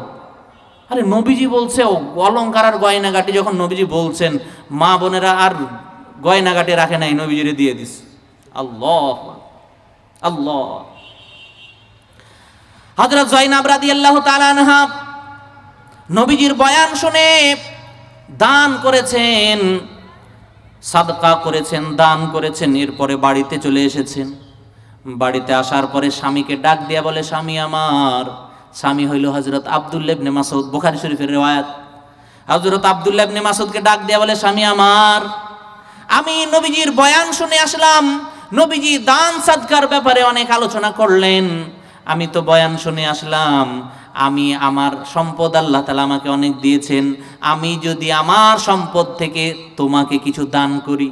আরে নবীজি বলছে, অলংকার আর গয়নাগাটি যখন নবীজি বলছেন, মা বোনেরা আর গয়নাগাটি রাখে নাই, নবীজিরে দিয়ে দিস। আল্লাহ আল্লাহ। হযরত যায়েনব রাদিয়াল্লাহু তাআলা আনহা নবীজির বয়ান শুনে দান করেছেন, সাদকা করেছেন, দান করেছেন। এরপরে বাড়িতে চলে এসেছেন। বাড়িতে আসার পরে স্বামীকে ডাক দিয়া বলে, স্বামী আমার, স্বামী হইল হযরত আব্দুল্লাহ ইবনে মাসউদ, বুখারী শরীফের riwayat। হযরত আব্দুল্লাহ ইবনে মাসউদকে ডাক দিয়া বলে, স্বামী আমার, আমি নবীজির বয়ান শুনে আসলাম, নবীজি দান সাদকার ব্যাপারে অনেক আলোচনা করলেন, আমি তো বয়ান শুনে আসলাম, আমি আমার সম্পদ আল্লাহ তাআলা আমাকে অনেক দিয়েছেন, আমি যদি আমার সম্পদ থেকে তোমাকে কিছু দান করি,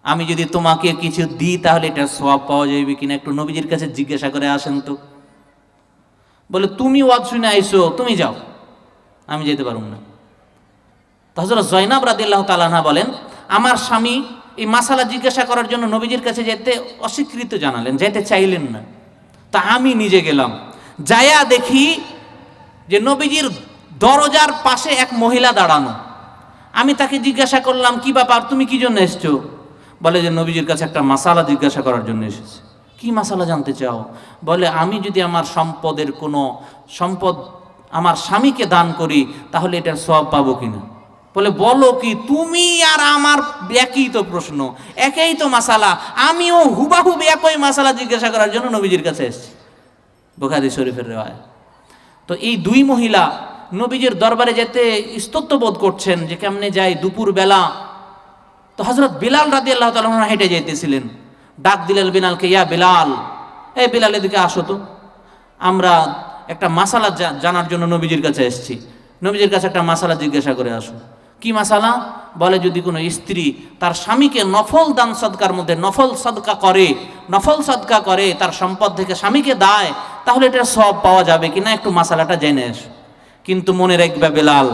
আমি যদি তোমাকে কিছু দিই, তাহলে এটা সওয়াব পাওয়া যাবে কিনা একটু নবীজির কাছে জিজ্ঞাসা করে আসেন তো। বলে তুমি ওয়াজ শুনে আইসো, তুমি যাও, আমি যেতে পারবো না। তো হযরত জয়নাব রাদিয়াল্লাহু তাআলা আনহা বলেন, আমার স্বামী এই মাসালা জিজ্ঞাসা করার জন্য নবীজির কাছে যেতে অস্বীকৃত জানালেন, যেতে চাইলেন না। তা আমি নিজে গেলাম, যায়া দেখি যে নবীজির দরজার পাশে এক মহিলা দাঁড়ানো। আমি তাকে জিজ্ঞাসা করলাম, কি ব্যাপার, তুমি কি জন্য এসছো? বলে যে নবীজির কাছে একটা মাসালা জিজ্ঞাসা করার জন্য এসেছে। কি মাসালা জানতে চাও? বলে আমি যদি আমার সম্পদের কোনো সম্পদ আমার স্বামীকে দান করি, তাহলে এটার সওয়াব পাবো কিনা। বলে বলো কি, তুমি আর আমার একই তো প্রশ্ন, একই তো মাসালা, আমিও হুবাহুব একই মাসালা জিজ্ঞাসা করার জন্য নবীজির কাছে এসেছি। বুখারী শরীফের রিওয়ায়াত। তো এই দুই মহিলা নবীজির দরবারে যেতে ইস্তত্ব বোধ করছেন যে কেমনে যাই দুপুর বেলা। তো হযরত বিলাল রাদিয়াল্লাহু তাআলা আনহু হেঁটে যাইতেছিলেন, ডাক দিলেন বিলালকে, ইয়া বিলাল, এই বিলাল এদিকে আসো তো, আমরা একটা মাসালা জানার জন্য নবীজির কাছে এসেছি, নবীজির কাছে একটা মাসালা জিজ্ঞাসা করে আসো। কি মাসালা? বলে যদি কোনো স্ত্রী তার স্বামীকে নফল দান সদকার মধ্যে নফল সদকা করে তার সম্পদ থেকে স্বামীকে দেয়, তাহলে এটা সওয়াব পাওয়া যাবে কিনা একটু মাসালাটা জেনে এসো। কিন্তু মনে রাখবে বেলাল,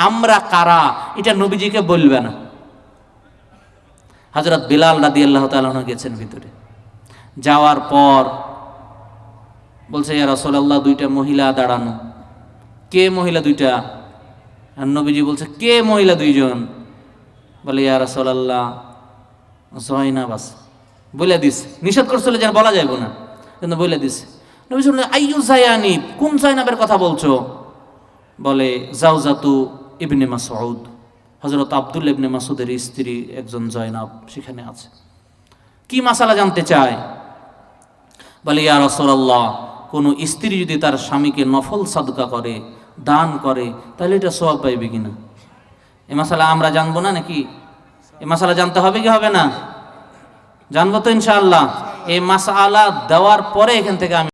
আমরা কারা এটা নবীজিকে বলবে না। হযরত বিলাল রাদিয়াল্লাহু তাআলা আনহু গেছেন ভিতরে, যাওয়ার পর বলছে, ইয়া রাসূলুল্লাহ, দুইটা মহিলা দাঁড়ানো। কে মহিলা দুইটা? আর নবীজি বলছে, কে মহিলা দুইজন? বলে ইয়া রাসূলুল্লাহ, জয়নাব আছে। বলে দিছে, নিষেধ করছিল যেন বলা যাবে না, কিন্তু বলে দিছে। নবী বললেন, আইয়ু জায়ানিব, কোন জয়নাবের কথা বলছো? বলে জাওজাতু ইবনে মাসউদ, হযরত আব্দুল্লাহ ইবনে মাসউদের স্ত্রী একজন জয়নাব সেখানে আছে। কি মাসালা জানতে চায়? বলে ইয়া রাসূলুল্লাহ, কোন স্ত্রী যদি তার স্বামীকে নফল সাদকা করে, দান করে, তাহলে এটা সওয়াব পাইবে কিনা। এই মাসালা আমরা জানবো না নাকি? এই মাসালা জানতে হবে কি হবে না? জানবো তো ইনশাআল্লাহ। এই মাসালা দেওয়ার পরে এখান থেকে আমি